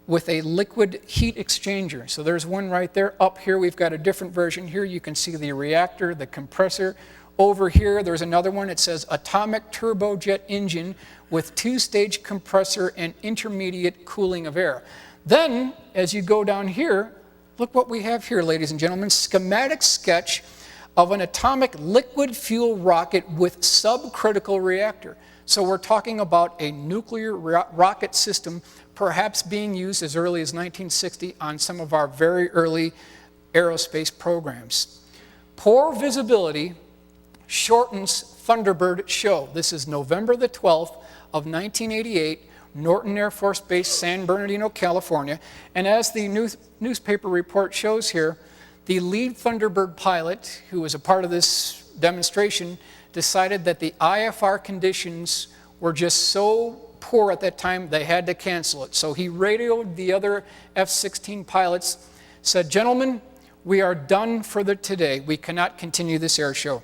with a liquid heat exchanger. So there's one right there. Up here, we've got a different version here. You can see the reactor, the compressor. Over here, there's another one. It says atomic turbojet engine with 2-stage compressor and intermediate cooling of air. Then, as you go down here, look what we have here, ladies and gentlemen. Schematic sketch of an atomic liquid fuel rocket with subcritical reactor. So we're talking about a nuclear rocket system perhaps being used as early as 1960 on some of our very early aerospace programs. Poor visibility shortens Thunderbird show. This is November the 12th of 1988, Norton Air Force Base, San Bernardino, California. And as the newspaper report shows here, the lead Thunderbird pilot, who was a part of this demonstration, decided that the IFR conditions were just so poor at that time, they had to cancel it. So he radioed the other F-16 pilots, said, "Gentlemen, we are done for today. We cannot continue this air show."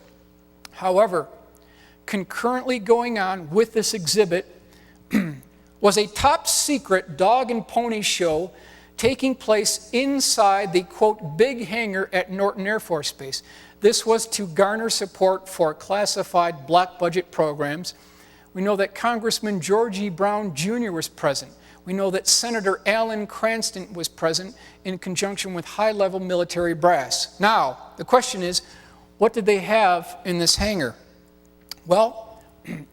However, concurrently going on with this exhibit was a top secret dog and pony show taking place inside the, quote, big hangar at Norton Air Force Base. This was to garner support for classified black budget programs. We know that Congressman George E. Brown Jr. was present. We know that Senator Alan Cranston was present in conjunction with high-level military brass. Now, the question is, what did they have in this hangar? Well,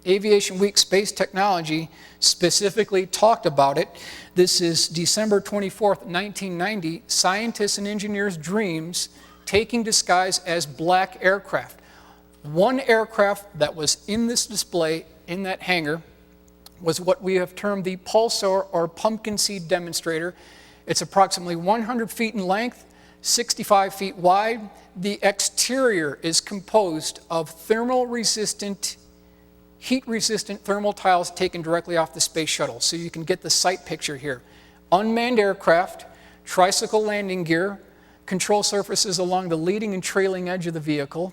Aviation Week Space Technology specifically talked about it. This is December 24th, 1990, Scientists and Engineers' Dreams taking disguise as black aircraft. One aircraft that was in this display in that hangar was what we have termed the pulsar or pumpkin seed demonstrator. It's approximately 100 feet in length, 65 feet wide. The exterior is composed of thermal-resistant, heat-resistant thermal tiles taken directly off the space shuttle. So you can get the sight picture here. Unmanned aircraft, tricycle landing gear, control surfaces along the leading and trailing edge of the vehicle,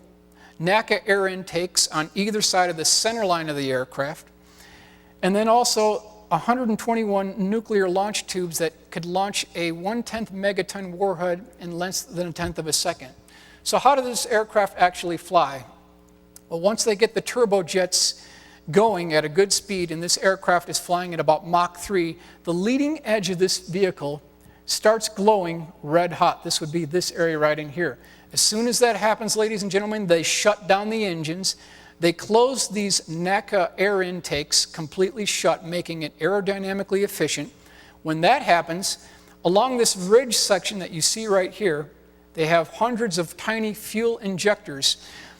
NACA air intakes on either side of the center line of the aircraft, and then also 121 nuclear launch tubes that could launch a 1/10 megaton warhead in less than 1/10 of a second. So how does this aircraft actually fly? Well, once they get the turbojets going at a good speed, and this aircraft is flying at about Mach 3, the leading edge of this vehicle starts glowing red hot. This would be this area right in here. As soon as that happens, ladies and gentlemen, they shut down the engines. They close these NACA air intakes completely shut, making it aerodynamically efficient. When that happens, along this ridge section that you see right here, they have hundreds of tiny fuel injectors.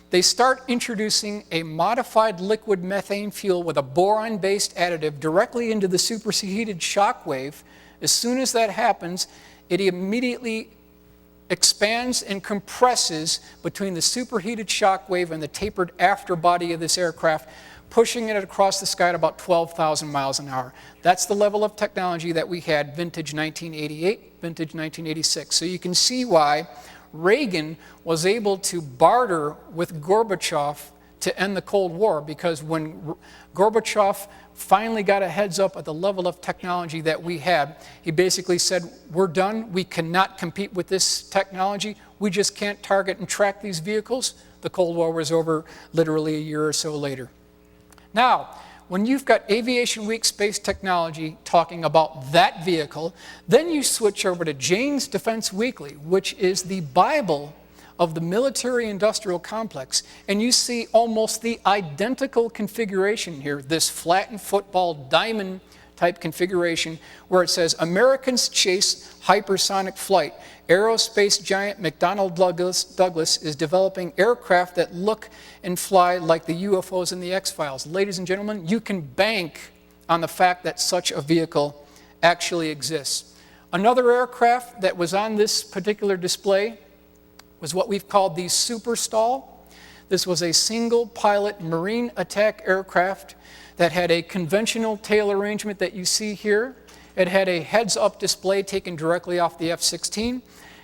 They start introducing a modified liquid methane fuel with a boron-based additive directly into the superheated shock wave. As soon as that happens, it immediately expands and compresses between the superheated shock wave and the tapered afterbody of this aircraft, pushing it across the sky at about 12,000 miles an hour. That's the level of technology that we had vintage 1988, vintage 1986. So you can see why Reagan was able to barter with Gorbachev to end the Cold War, because when Gorbachev finally got a heads up at the level of technology that we had. He basically said, we're done. We cannot compete with this technology. We just can't target and track these vehicles. The Cold War was over literally a year or so later. Now, when you've got Aviation Week Space Technology talking about that vehicle, then you switch over to Jane's Defense Weekly, which is the Bible of the military-industrial complex, and you see almost the identical configuration here, this flattened football diamond type configuration, where it says, Americans chase hypersonic flight. Aerospace giant McDonnell Douglas is developing aircraft that look and fly like the UFOs in the X-Files. Ladies and gentlemen, you can bank on the fact that such a vehicle actually exists. Another aircraft that was on this particular display was what we've called the Super Stall. This was a single pilot marine attack aircraft that had a conventional tail arrangement that you see here. It had a heads-up display taken directly off the F-16.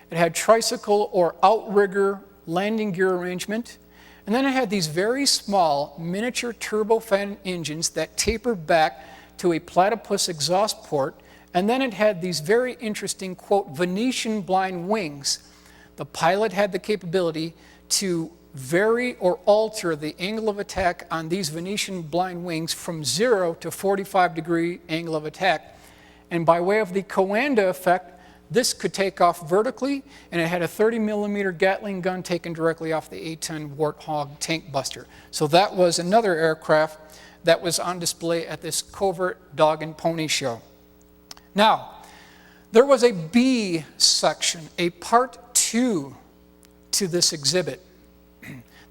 It had tricycle or outrigger landing gear arrangement. And then it had these very small miniature turbofan engines that tapered back to a platypus exhaust port. And then it had these very interesting, quote, Venetian blind wings. The pilot had the capability to vary or alter the angle of attack on these Venetian blind wings from 0 to 45-degree angle of attack. And by way of the Coanda effect, this could take off vertically, and it had a 30-millimeter Gatling gun taken directly off the A-10 Warthog tank buster. So that was another aircraft that was on display at this Covert Dog and Pony Show. Now, there was a B section, a part 2 to this exhibit.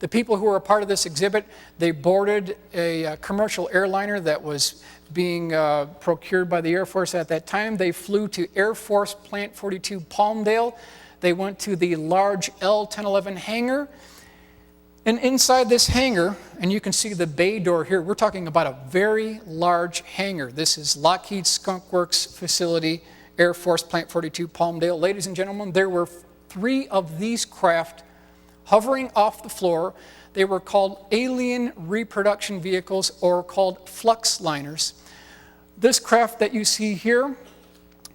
The people who were a part of this exhibit, they boarded a commercial airliner that was being procured by the Air Force at that time. They flew to Air Force Plant 42 Palmdale. They went to the large L-1011 hangar. And inside this hangar, and you can see the bay door here, we're talking about a very large hangar. This is Lockheed Skunk Works facility, Air Force Plant 42 Palmdale. Ladies and gentlemen, there were 3 of these craft hovering off the floor. They were called alien reproduction vehicles, or called flux liners. This craft that you see here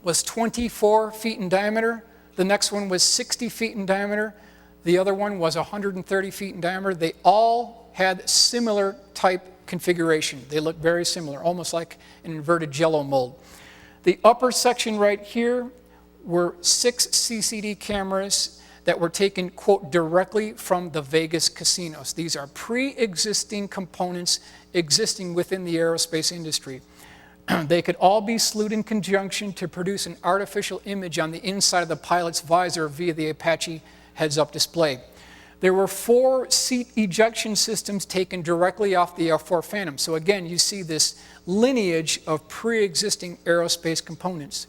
was 24 feet in diameter. The next one was 60 feet in diameter. The other one was 130 feet in diameter. They all had similar type configuration. They looked very similar, almost like an inverted Jell-O mold. The upper section right here were 6 CCD cameras that were taken, quote, directly from the Vegas casinos. These are pre-existing components existing within the aerospace industry. They could all be slewed in conjunction to produce an artificial image on the inside of the pilot's visor via the Apache heads-up display. There were 4 seat ejection systems taken directly off the F-4 Phantom. So again, you see this lineage of pre-existing aerospace components.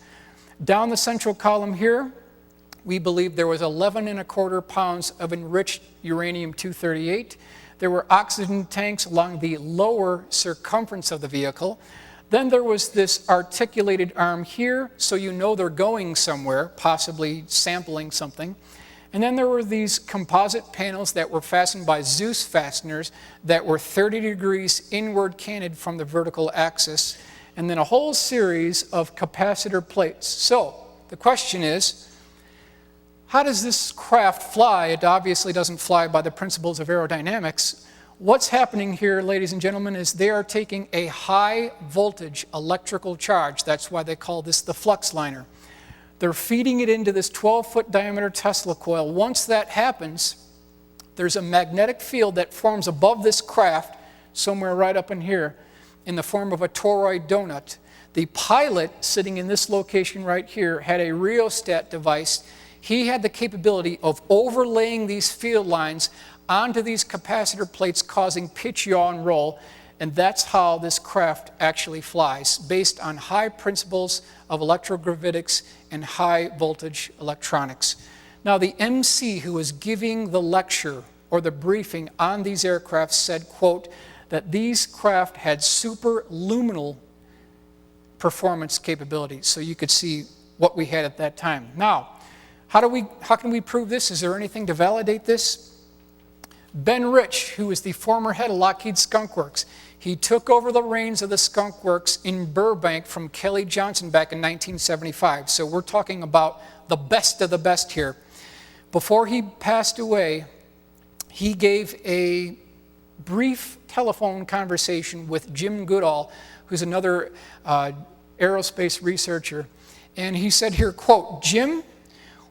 Down the central column here, we believe there was 11.25 pounds of enriched uranium-238. There were oxygen tanks along the lower circumference of the vehicle. Then there was this articulated arm here, so you know they're going somewhere, possibly sampling something. And then there were these composite panels that were fastened by Zeus fasteners that were 30 degrees inward canted from the vertical axis, and then a whole series of capacitor plates. So the question is, how does this craft fly? It obviously doesn't fly by the principles of aerodynamics. What's happening here, ladies and gentlemen, is they are taking a high voltage electrical charge. That's why they call this the flux liner. They're feeding it into this 12-foot diameter Tesla coil. Once that happens, there's a magnetic field that forms above this craft, somewhere right up in here, in the form of a toroid donut. The pilot, sitting in this location right here, had a rheostat device. He had the capability of overlaying these field lines onto these capacitor plates, causing pitch, yaw, and roll. And that's how this craft actually flies, based on high principles of electrogravitics and high voltage electronics. Now, the MC who was giving the lecture or the briefing on these aircraft said, quote, that these craft had superluminal performance capabilities. So you could see what we had at that time. Now, how can we prove this? Is there anything to validate this? Ben Rich, who was the former head of Lockheed Skunk Works, he took over the reins of the Skunk Works in Burbank from Kelly Johnson back in 1975. So we're talking about the best of the best here. Before he passed away, he gave a brief telephone conversation with Jim Goodall, who's another aerospace researcher. And he said here, quote, "Jim,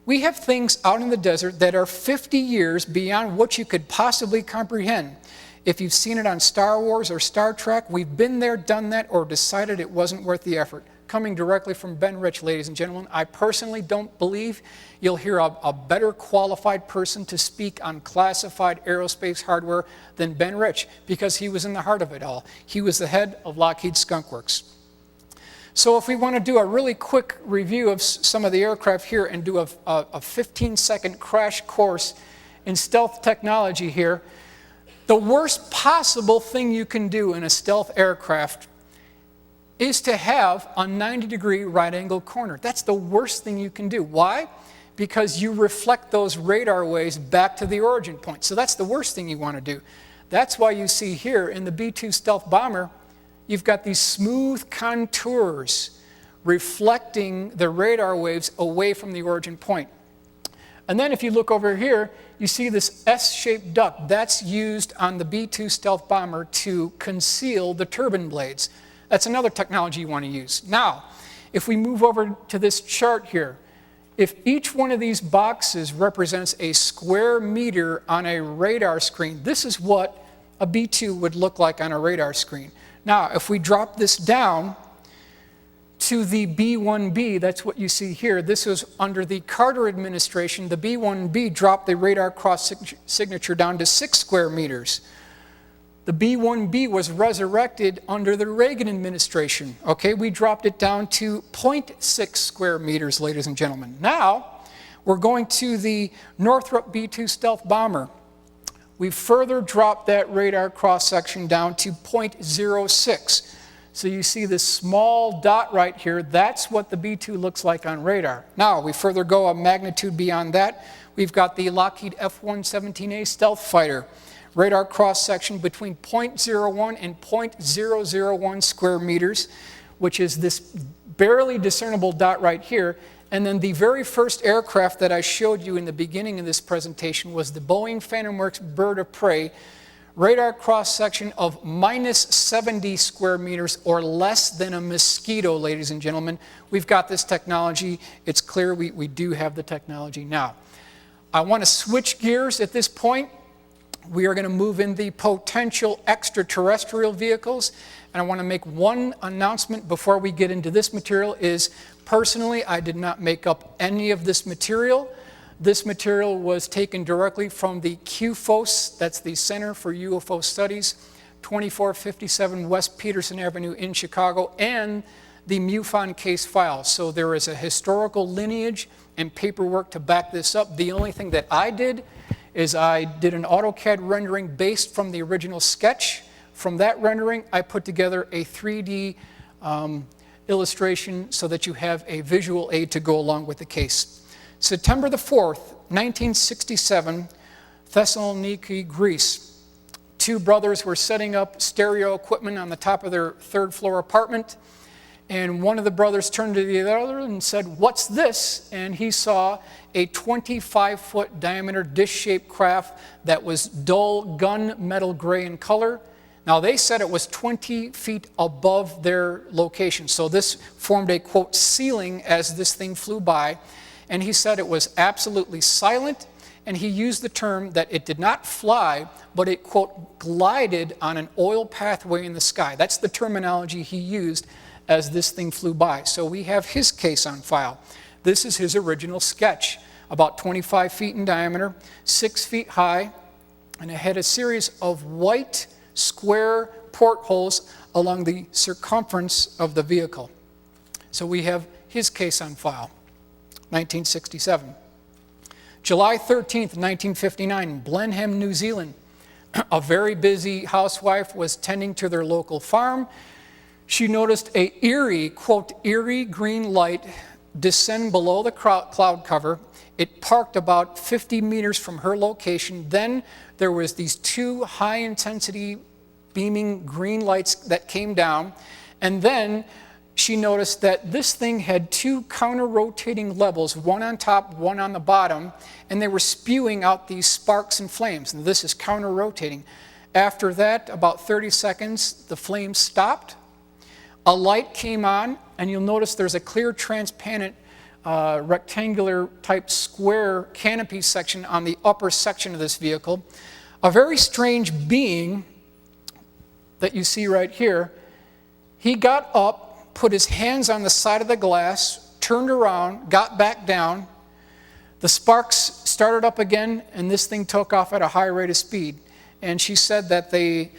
we have things out in the desert that are 50 years beyond what you could possibly comprehend. If you've seen it on Star Wars or Star Trek, we've been there, done that, or decided it wasn't worth the effort." Coming directly from Ben Rich, ladies and gentlemen. I personally don't believe you'll hear a better qualified person to speak on classified aerospace hardware than Ben Rich, because he was in the heart of it all. He was the head of Lockheed Skunk Works. So if we want to do a really quick review of some of the aircraft here and do a 15-second crash course in stealth technology here, the worst possible thing you can do in a stealth aircraft is to have a 90-degree right-angle corner. That's the worst thing you can do. Why? Because you reflect those radar waves back to the origin point. So that's the worst thing you want to do. That's why you see here in the B-2 stealth bomber, you've got these smooth contours reflecting the radar waves away from the origin point. And then if you look over here, you see this S-shaped duct. That's used on the B-2 stealth bomber to conceal the turbine blades. That's another technology you want to use. Now, if we move over to this chart here, if each one of these boxes represents a square meter on a radar screen, this is what a B-2 would look like on a radar screen. Now, if we drop this down to the B-1B, that's what you see here. This was under the Carter administration. The B-1B dropped the radar cross signature down to 6 square meters. The B-1B was resurrected under the Reagan administration. Okay, we dropped it down to 0.6 square meters, ladies and gentlemen. Now, we're going to the Northrop B-2 stealth bomber. We further dropped that radar cross-section down to 0.06. So you see this small dot right here. That's what the B-2 looks like on radar. Now, we further go a magnitude beyond that. We've got the Lockheed F-117A stealth fighter. Radar cross-section between 0.01 and 0.001 square meters, which is this barely discernible dot right here. And then the very first aircraft that I showed you in the beginning of this presentation was the Boeing Phantom Works Bird of Prey. Radar cross-section of minus 70 square meters, or less than a mosquito, ladies and gentlemen. We've got this technology. It's clear we do have the technology now. I want to switch gears at this point. We are going to move in the potential extraterrestrial vehicles. And I want to make one announcement before we get into this material is, personally, I did not make up any of this material. This material was taken directly from the QFOS, that's the Center for UFO Studies, 2457 West Peterson Avenue in Chicago, and the MUFON case file. So there is a historical lineage and paperwork to back this up. The only thing that I did is I did an AutoCAD rendering based from the original sketch. From that rendering, I put together a 3D illustration so that you have a visual aid to go along with the case. September the 4th, 1967, Thessaloniki, Greece. Two brothers were setting up stereo equipment on the top of their third-floor apartment, and one of the brothers turned to the other and said, "What's this?" And he saw a 25-foot diameter dish-shaped craft that was dull gunmetal gray in color. Now, they said it was 20 feet above their location, so this formed a, quote, ceiling as this thing flew by. And he said it was absolutely silent, and he used the term that it did not fly, but it, quote, glided on an oil pathway in the sky. That's the terminology he used as this thing flew by. So we have his case on file. This is his original sketch, about 25 feet in diameter, 6 feet high, and it had a series of white square portholes along the circumference of the vehicle. So we have his case on file. 1967. July 13th, 1959, Blenheim, New Zealand. A very busy housewife was tending to their local farm. She noticed a eerie, quote, eerie green light descend below the cloud cover. It parked about 50 meters from her location. Then there was these two high-intensity beaming green lights that came down. And then she noticed that this thing had two counter-rotating levels, one on top, one on the bottom, and they were spewing out these sparks and flames. And this is counter-rotating. After that, about 30 seconds, the flames stopped. A light came on, and you'll notice there's a clear, transparent, rectangular type square canopy section on the upper section of this vehicle. A very strange being that you see right here, he got up, put his hands on the side of the glass, turned around, got back down. The sparks started up again, and this thing took off at a high rate of speed. And she said that the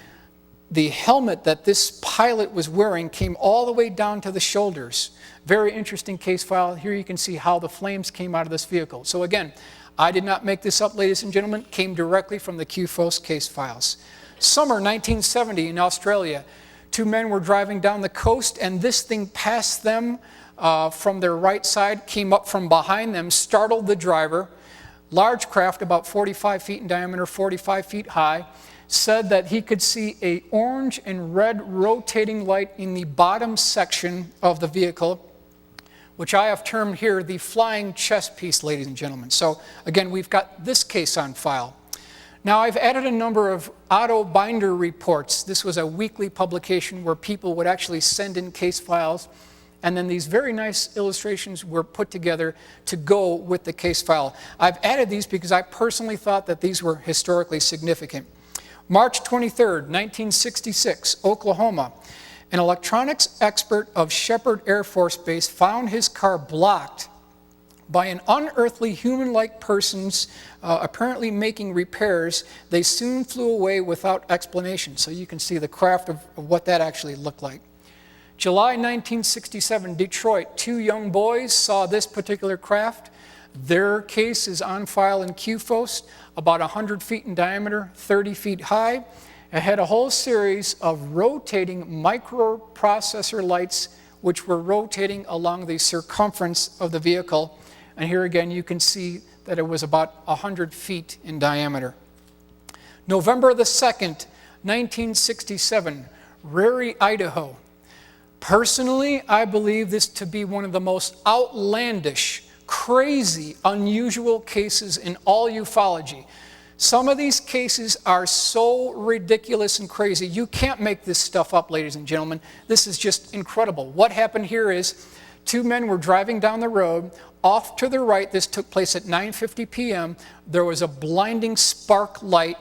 helmet that this pilot was wearing came all the way down to the shoulders. Very interesting case file. Here you can see how the flames came out of this vehicle. So again, I did not make this up, ladies and gentlemen. It came directly from the QFOS case files. Summer 1970 in Australia, two men were driving down the coast, and this thing passed them from their right side, came up from behind them, startled the driver. Large craft, about 45 feet in diameter, 45 feet high, said that he could see an orange and red rotating light in the bottom section of the vehicle, which I have termed here the flying chess piece, ladies and gentlemen. So again, we've got this case on file. Now, I've added a number of auto binder reports. This was a weekly publication where people would actually send in case files, and then these very nice illustrations were put together to go with the case file. I've added these because I personally thought that these were historically significant. March 23rd, 1966, Oklahoma. An electronics expert of Shepherd Air Force Base found his car blocked by an unearthly human-like persons apparently making repairs. They soon flew away without explanation. So you can see the craft of what that actually looked like. July 1967, Detroit. Two young boys saw this particular craft. Their case is on file in QFOS, about 100 feet in diameter, 30 feet high. It had a whole series of rotating microprocessor lights which were rotating along the circumference of the vehicle. And here again you can see that it was about 100 feet in diameter. November the 2nd, 1967, Raritan, Idaho. Personally, I believe this to be one of the most outlandish, crazy, unusual cases in all ufology. Some of these cases are so ridiculous and crazy. You can't make this stuff up, ladies and gentlemen. This is just incredible. What happened here is two men were driving down the road. Off to the right, this took place at 9:50 p.m. There was a blinding spark light.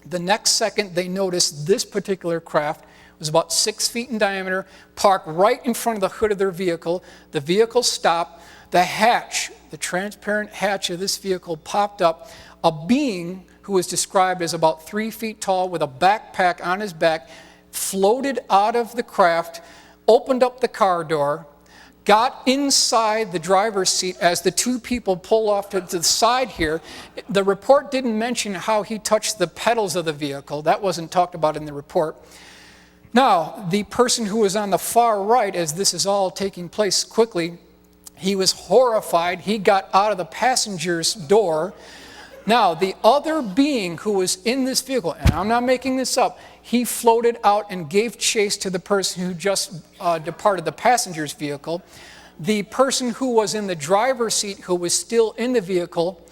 The next second, they noticed this particular craft was about 6 feet in diameter, parked right in front of the hood of their vehicle. The vehicle stopped. The hatch, the transparent hatch of this vehicle popped up. A being who was described as about 3 feet tall with a backpack on his back floated out of the craft, opened up the car door, got inside the driver's seat as the two people pull off to the side here. The report didn't mention how he touched the pedals of the vehicle. That wasn't talked about in the report. Now, the person who was on the far right, as this is all taking place quickly, he was horrified. He got out of the passenger's door. Now, the other being who was in this vehicle, and I'm not making this up, he floated out and gave chase to the person who just departed the passenger's vehicle. The person who was in the driver's seat, who was still in the vehicle,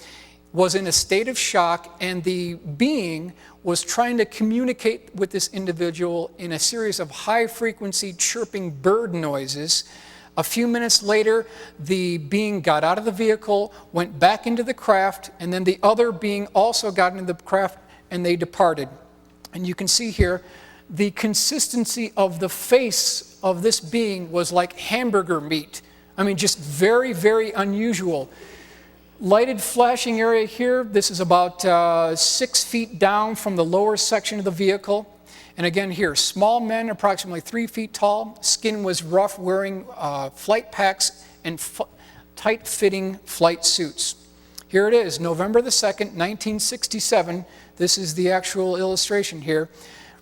was in a state of shock, and the being was trying to communicate with this individual in a series of high-frequency chirping bird noises. A few minutes later, the being got out of the vehicle, went back into the craft, and then the other being also got into the craft, and they departed. And you can see here, the consistency of the face of this being was like hamburger meat. I mean, just very, very unusual. Lighted flashing area here, this is about 6 feet down from the lower section of the vehicle. And again here, small men, approximately 3 feet tall, skin was rough, wearing flight packs and tight-fitting flight suits. Here it is, November the 2nd, 1967. This is the actual illustration here.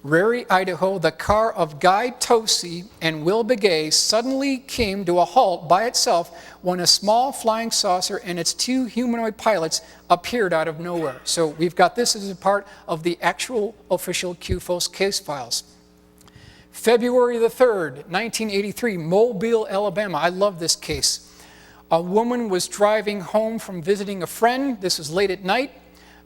Rary, Idaho, the car of Guy Tosey and Will Begay suddenly came to a halt by itself when a small flying saucer and its 2 humanoid pilots appeared out of nowhere. So we've got this as a part of the actual official QFOS case files. February the 3rd, 1983, Mobile, Alabama. I love this case. A woman was driving home from visiting a friend. This was late at night.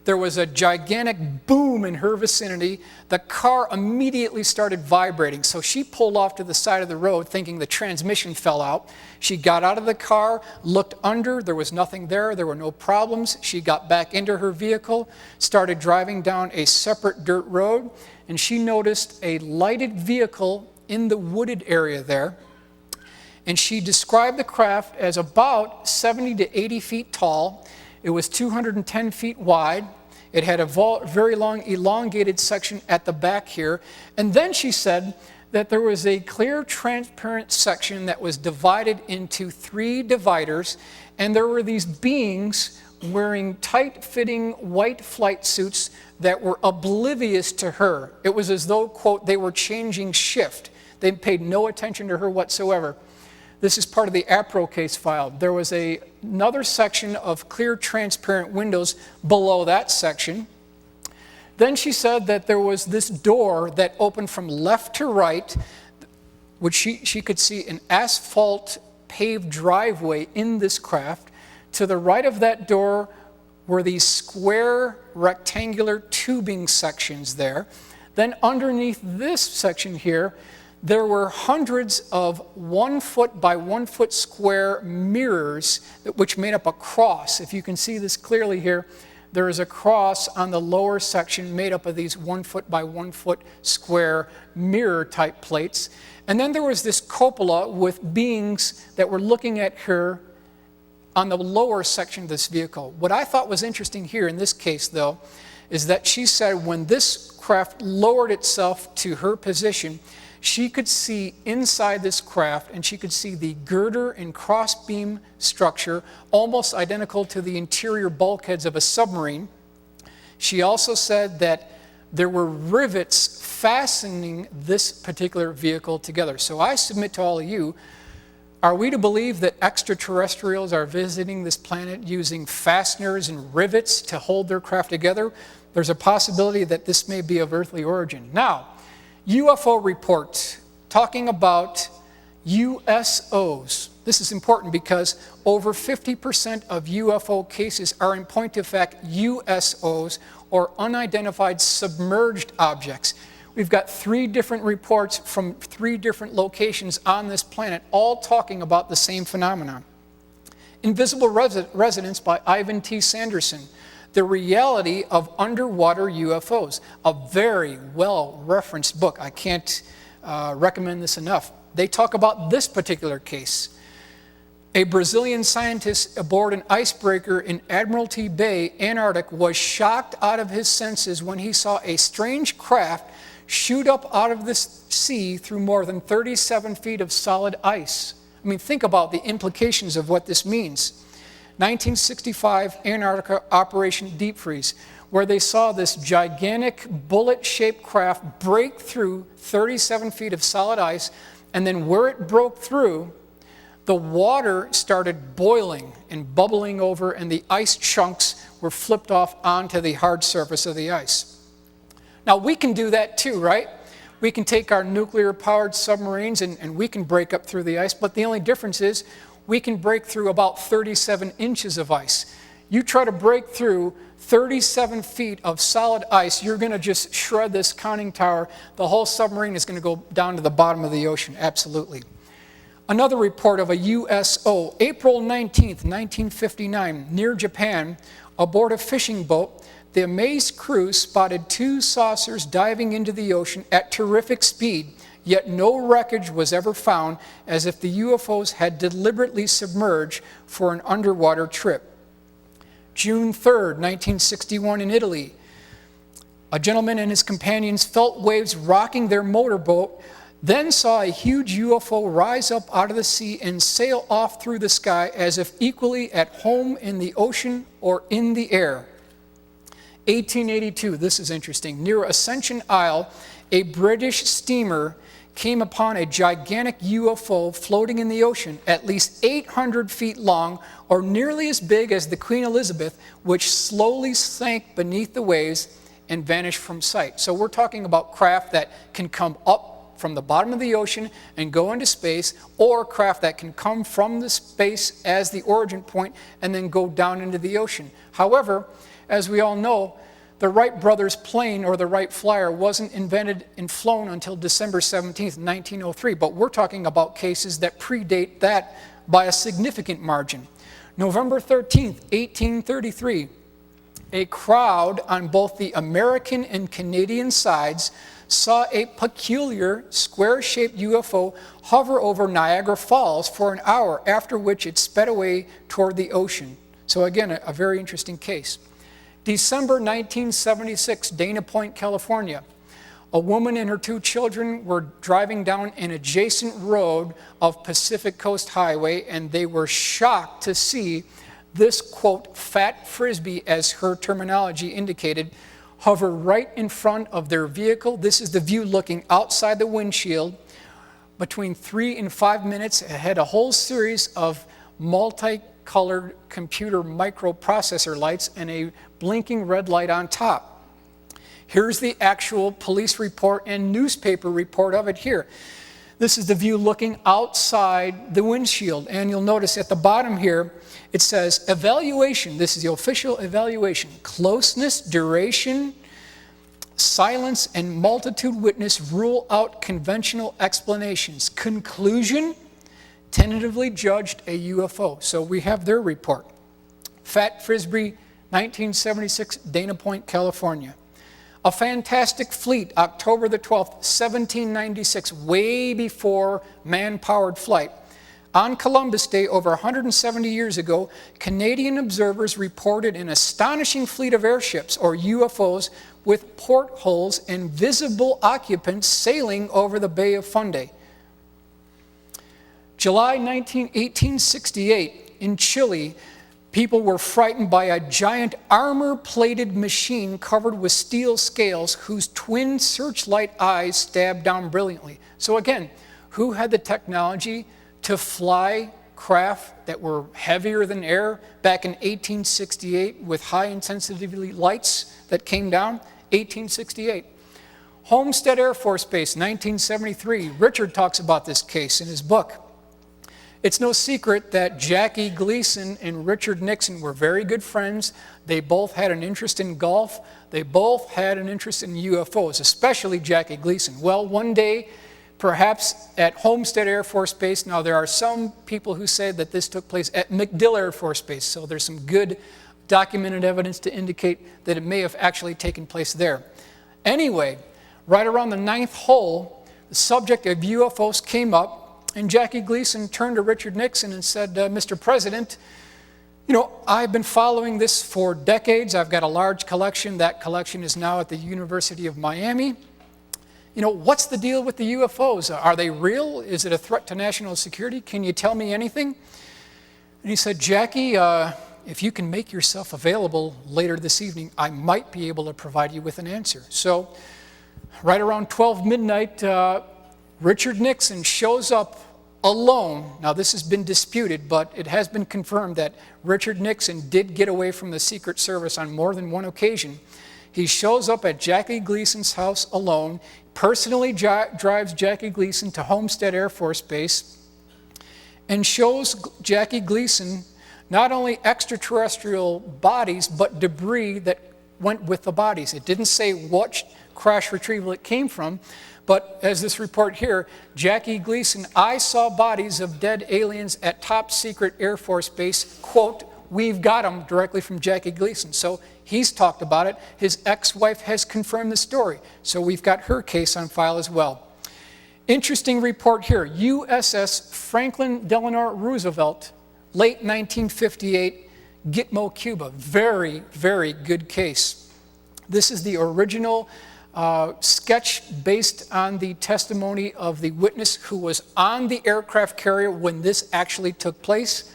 There was a gigantic boom in her vicinity. The car immediately started vibrating, so she pulled off to the side of the road thinking the transmission fell out. She got out of the car, looked under, there was nothing there, there were no problems. She got back into her vehicle, started driving down a separate dirt road, and she noticed a lighted vehicle in the wooded area there. And she described the craft as about 70 to 80 feet tall. It was 210 feet wide. It had a very long elongated section at the back here. And then she said that there was a clear transparent section that was divided into 3 dividers. And there were these beings wearing tight-fitting white flight suits that were oblivious to her. It was as though, quote, they were changing shift. They paid no attention to her whatsoever. This is part of the APRO case file. There was another section of clear transparent windows below that section. Then she said that there was this door that opened from left to right, which she could see an asphalt paved driveway in this craft. To the right of that door were these square rectangular tubing sections there. Then underneath this section here, there were hundreds of 1 foot by 1 foot square mirrors which made up a cross. If you can see this clearly here, there is a cross on the lower section made up of these 1 foot by 1 foot square mirror type plates. And then there was this cupola with beings that were looking at her on the lower section of this vehicle. What I thought was interesting here in this case, though, is that she said when this craft lowered itself to her position, she could see inside this craft, and she could see the girder and crossbeam structure almost identical to the interior bulkheads of a submarine. She also said that there were rivets fastening this particular vehicle together. So I submit to all of you, are we to believe that extraterrestrials are visiting this planet using fasteners and rivets to hold their craft together? There's a possibility that this may be of earthly origin. Now, UFO report talking about USOs. This is important because over 50% of UFO cases are in point of fact USOs, or unidentified submerged objects. We've got 3 different reports from 3 different locations on this planet, all talking about the same phenomenon. Invisible Residence by Ivan T. Sanderson. The Reality of Underwater UFOs, a very well-referenced book. I can't recommend this enough. They talk about this particular case. A Brazilian scientist aboard an icebreaker in Admiralty Bay, Antarctic, was shocked out of his senses when he saw a strange craft shoot up out of the sea through more than 37 feet of solid ice. I mean, think about the implications of what this means. 1965 Antarctica Operation Deep Freeze, where they saw this gigantic bullet-shaped craft break through 37 feet of solid ice, and then where it broke through, the water started boiling and bubbling over, and the ice chunks were flipped off onto the hard surface of the ice. Now, we can do that too, right? We can take our nuclear-powered submarines and we can break up through the ice, but the only difference is we can break through about 37 inches of ice. You try to break through 37 feet of solid ice, you're going to just shred this conning tower. The whole submarine is going to go down to the bottom of the ocean, absolutely. Another report of a USO, April 19th, 1959, near Japan, aboard a fishing boat, the amazed crew spotted 2 saucers diving into the ocean at terrific speed, yet no wreckage was ever found, as if the UFOs had deliberately submerged for an underwater trip. June 3rd, 1961, in Italy, a gentleman and his companions felt waves rocking their motorboat, then saw a huge UFO rise up out of the sea and sail off through the sky as if equally at home in the ocean or in the air. 1882, this is interesting. Near Ascension Isle, a British steamer came upon a gigantic UFO floating in the ocean, at least 800 feet long, or nearly as big as the Queen Elizabeth, which slowly sank beneath the waves and vanished from sight. So we're talking about craft that can come up from the bottom of the ocean and go into space, or craft that can come from the space as the origin point and then go down into the ocean. However, as we all know, the Wright brothers plane, or the Wright Flyer, wasn't invented and flown until December 17th, 1903, but we're talking about cases that predate that by a significant margin. November 13th, 1833, a crowd on both the American and Canadian sides saw a peculiar square-shaped UFO hover over Niagara Falls for an hour, after which it sped away toward the ocean. So again, a very interesting case. December 1976, Dana Point, California. A woman and her 2 children were driving down an adjacent road of Pacific Coast Highway, and they were shocked to see this, quote, fat frisbee, as her terminology indicated, hover right in front of their vehicle. This is the view looking outside the windshield. Between 3 and 5 minutes, it had a whole series of multicolored computer microprocessor lights and a blinking red light on top. Here's the actual police report and newspaper report of it here. This is the view looking outside the windshield, and you'll notice at the bottom here it says evaluation. This is the official evaluation. Closeness, duration, silence, and multitude witness rule out conventional explanations. Conclusion, tentatively judged a UFO. So we have their report. Fat Frisbee, 1976, Dana Point, California. A Fantastic Fleet, October the 12th, 1796, way before man-powered flight. On Columbus Day, over 170 years ago, Canadian observers reported an astonishing fleet of airships, or UFOs, with portholes and visible occupants sailing over the Bay of Fundy. July 1868, in Chile, people were frightened by a giant armor-plated machine covered with steel scales whose twin searchlight eyes stabbed down brilliantly. So again, who had the technology to fly craft that were heavier than air back in 1868 with high-intensity lights that came down? 1868. Homestead Air Force Base, 1973. Richard talks about this case in his book. It's no secret that Jackie Gleason and Richard Nixon were very good friends. They both had an interest in golf. They both had an interest in UFOs, especially Jackie Gleason. Well, one day, perhaps at Homestead Air Force Base, now there are some people who say that this took place at MacDill Air Force Base, so there's some good documented evidence to indicate that it may have actually taken place there. Anyway, right around the 9th hole, the subject of UFOs came up, and Jackie Gleason turned to Richard Nixon and said, Mr. President, you know, I've been following this for decades. I've got a large collection. That collection is now at the University of Miami. You know, what's the deal with the UFOs? Are they real? Is it a threat to national security? Can you tell me anything? And he said, Jackie, if you can make yourself available later this evening, I might be able to provide you with an answer. So right around 12 midnight, Richard Nixon shows up alone. Now this has been disputed, but it has been confirmed that Richard Nixon did get away from the Secret Service on more than one occasion. He shows up at Jackie Gleason's house alone, personally drives Jackie Gleason to Homestead Air Force Base, and shows Jackie Gleason not only extraterrestrial bodies, but debris that went with the bodies. It didn't say what crash retrieval it came from, but as this report here, Jackie Gleason, I saw bodies of dead aliens at top secret Air Force Base, quote, we've got them, directly from Jackie Gleason. So he's talked about it. His ex-wife has confirmed the story. So we've got her case on file as well. Interesting report here. USS Franklin Delano Roosevelt, late 1958, Gitmo, Cuba. Very, very good case. This is the original sketch based on the testimony of the witness who was on the aircraft carrier when this actually took place.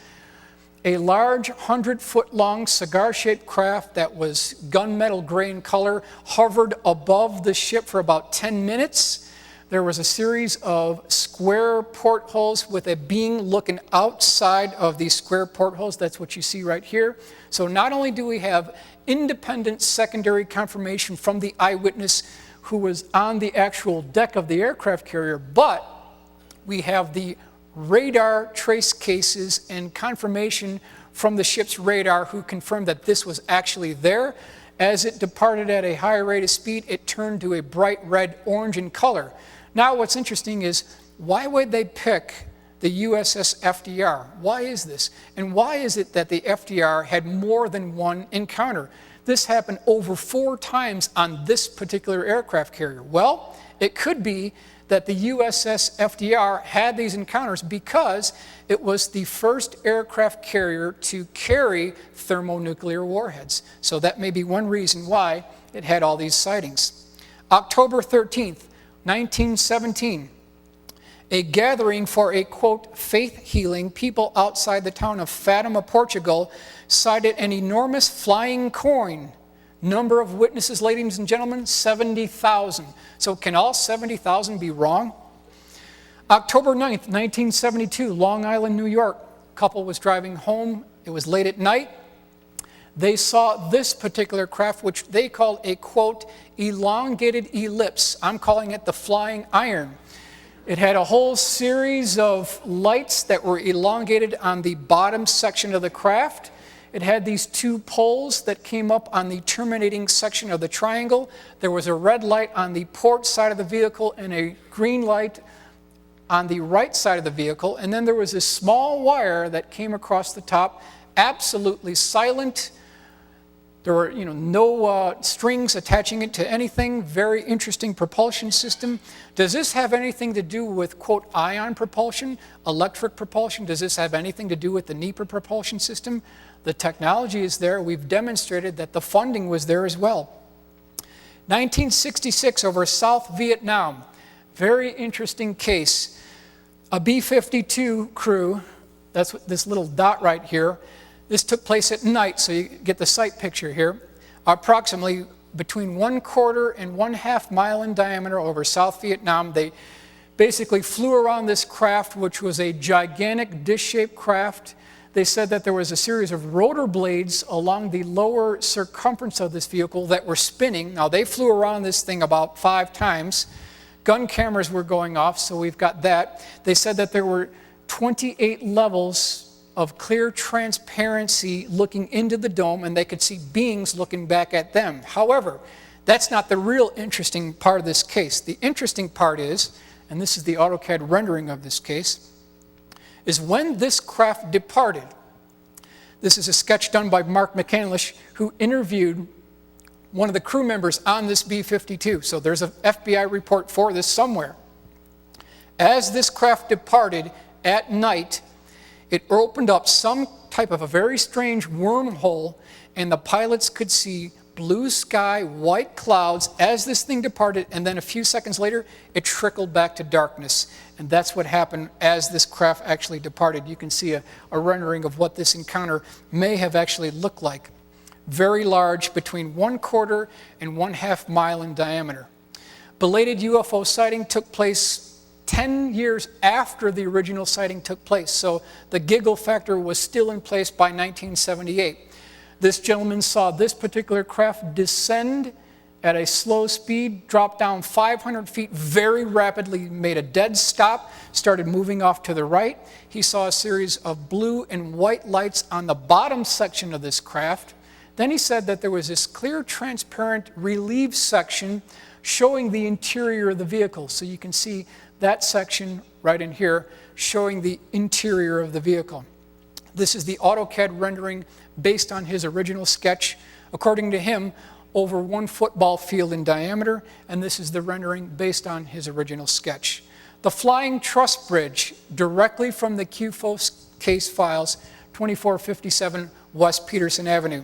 a large 100-foot-long cigar-shaped craft that was gunmetal gray in color hovered above the ship for about 10 minutes. There was a series of square portholes with a being looking outside of these square portholes. That's what you see right here. So not only do we have independent secondary confirmation from the eyewitness who was on the actual deck of the aircraft carrier, but we have the radar trace cases and confirmation from the ship's radar who confirmed that this was actually there. As it departed at a higher rate of speed, it turned to a bright red orange in color. Now what's interesting is, why would they pick the USS FDR? Why is this? And why is it that the FDR had more than one encounter? This happened over 4 times on this particular aircraft carrier. Well, it could be that the USS FDR had these encounters because it was the first aircraft carrier to carry thermonuclear warheads. So that may be one reason why it had all these sightings. October 13th, 1917, a gathering for a, quote, faith healing, people outside the town of Fatima, Portugal, sighted an enormous flying coin. Number of witnesses, ladies and gentlemen, 70,000. So can all 70,000 be wrong? October 9th, 1972, Long Island, New York. Couple was driving home. It was late at night. They saw this particular craft, which they called a, quote, elongated ellipse. I'm calling it the flying iron. It had a whole series of lights that were elongated on the bottom section of the craft. It had these 2 poles that came up on the terminating section of the triangle. There was a red light on the port side of the vehicle and a green light on the right side of the vehicle. And then there was this small wire that came across the top, absolutely silent. There were no strings attaching it to anything. Very interesting propulsion system. Does this have anything to do with, quote, ion propulsion, electric propulsion? Does this have anything to do with the NEPA propulsion system? The technology is there. We've demonstrated that the funding was there as well. 1966, over South Vietnam. Very interesting case. A B-52 crew, that's this little dot right here. This took place at night, so you get the sight picture here. Approximately between 1/4 and 1/2 mile in diameter over South Vietnam. They basically flew around this craft, which was a gigantic dish-shaped craft. They said that there was a series of rotor blades along the lower circumference of this vehicle that were spinning. Now, they flew around this thing about 5 times. Gun cameras were going off, so we've got that. They said that there were 28 levels of clear transparency looking into the dome, and they could see beings looking back at them. However, that's not the real interesting part of this case. The interesting part is, and this is the AutoCAD rendering of this case, is when this craft departed. This is a sketch done by Mark McCandlish, who interviewed one of the crew members on this B-52. So there's an FBI report for this somewhere. As this craft departed at night, it opened up some type of a very strange wormhole, and the pilots could see blue sky, white clouds as this thing departed, and then a few seconds later, it trickled back to darkness. And that's what happened as this craft actually departed. You can see a rendering of what this encounter may have actually looked like. Very large, between 1/4 and 1/2 mile in diameter. Belated UFO sighting took place 10 years after the original sighting took place, so the giggle factor was still in place by 1978. This gentleman saw this particular craft descend at a slow speed, drop down 500 feet very rapidly, made a dead stop, started moving off to the right. He saw a series of blue and white lights on the bottom section of this craft. Then he said that there was this clear, transparent relief section showing the interior of the vehicle. So you can see that section right in here showing the interior of the vehicle. This is the AutoCAD rendering based on his original sketch. According to him, over 1 football field in diameter, and this is the rendering based on his original sketch. The Flying Truss Bridge, directly from the UFO case files, 2457 West Peterson Avenue.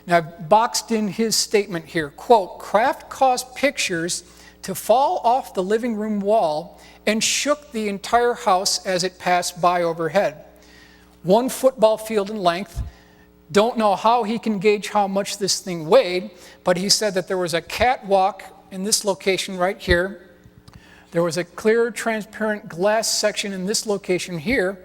Now, I've boxed in his statement here, quote, craft caused pictures to fall off the living room wall and shook the entire house as it passed by overhead. 1 football field in length. Don't know how he can gauge how much this thing weighed, but he said that there was a catwalk in this location right here. There was a clear, transparent glass section in this location here.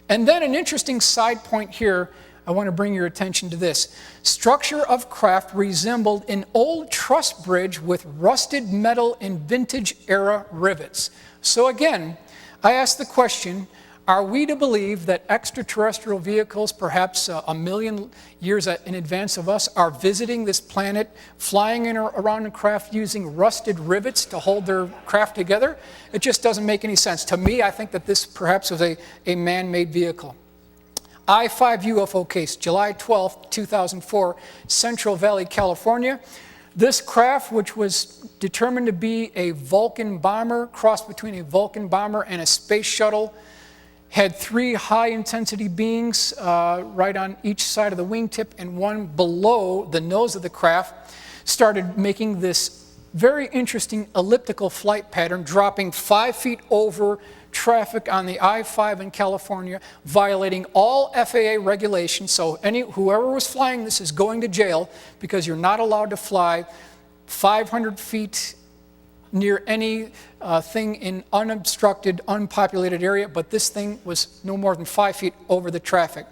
And then an interesting side point here, I want to bring your attention to this. Structure of craft resembled an old truss bridge with rusted metal and vintage era rivets. So again, I ask the question, are we to believe that extraterrestrial vehicles, perhaps a million years in advance of us, are visiting this planet, flying in or around a craft using rusted rivets to hold their craft together? It just doesn't make any sense. To me, I think that this perhaps was a man-made vehicle. I-5 UFO case, July 12, 2004, Central Valley, California. This craft, which was determined to be a Vulcan bomber, crossed between a Vulcan bomber and a space shuttle, had 3 high-intensity beams right on each side of the wingtip and 1 below the nose of the craft, started making this very interesting elliptical flight pattern, dropping 5 feet over traffic on the I-5 in California, violating all FAA regulations. So whoever was flying this is going to jail because you're not allowed to fly 500 feet near any thing in unobstructed, unpopulated area, but this thing was no more than 5 feet over the traffic.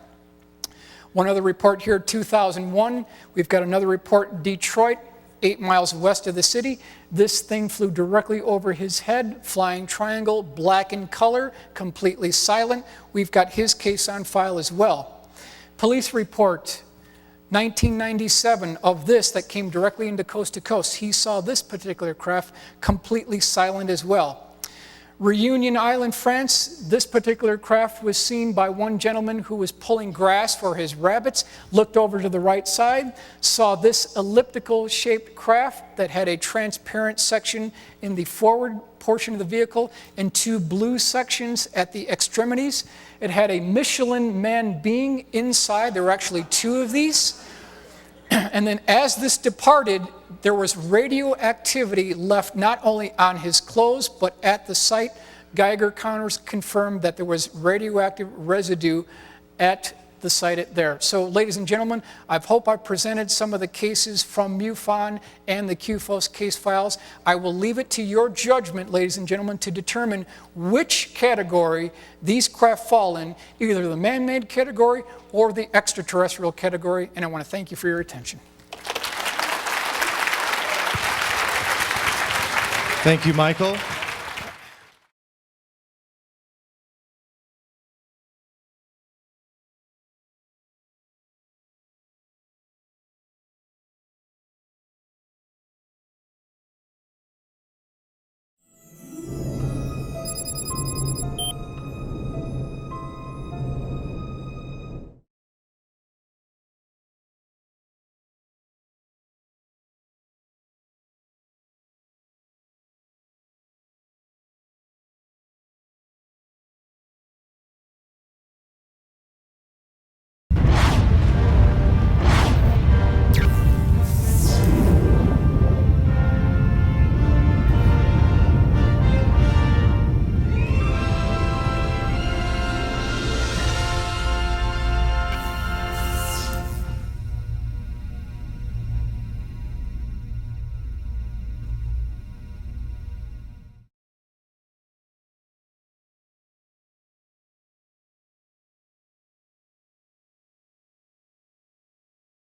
One other report here, 2001. We've got another report, Detroit, 8 miles west of the city. This thing flew directly over his head, flying triangle, black in color, completely silent. We've got his case on file as well. Police report, 1997, of this that came directly into Coast to Coast. He saw this particular craft completely silent as well. Reunion Island, France, this particular craft was seen by one gentleman who was pulling grass for his rabbits, looked over to the right side, saw this elliptical shaped craft that had a transparent section in the forward portion of the vehicle and 2 blue sections at the extremities. It had a Michelin man being inside. There were actually 2 of these. And then as this departed, there was radioactivity left not only on his clothes, but at the site. Geiger counters confirmed that there was radioactive residue at the site there. So, ladies and gentlemen, I hope I presented some of the cases from MUFON and the QFOS case files. I will leave it to your judgment, ladies and gentlemen, to determine which category these craft fall in, either the man-made category or the extraterrestrial category, and I want to thank you for your attention. Thank you, Michael.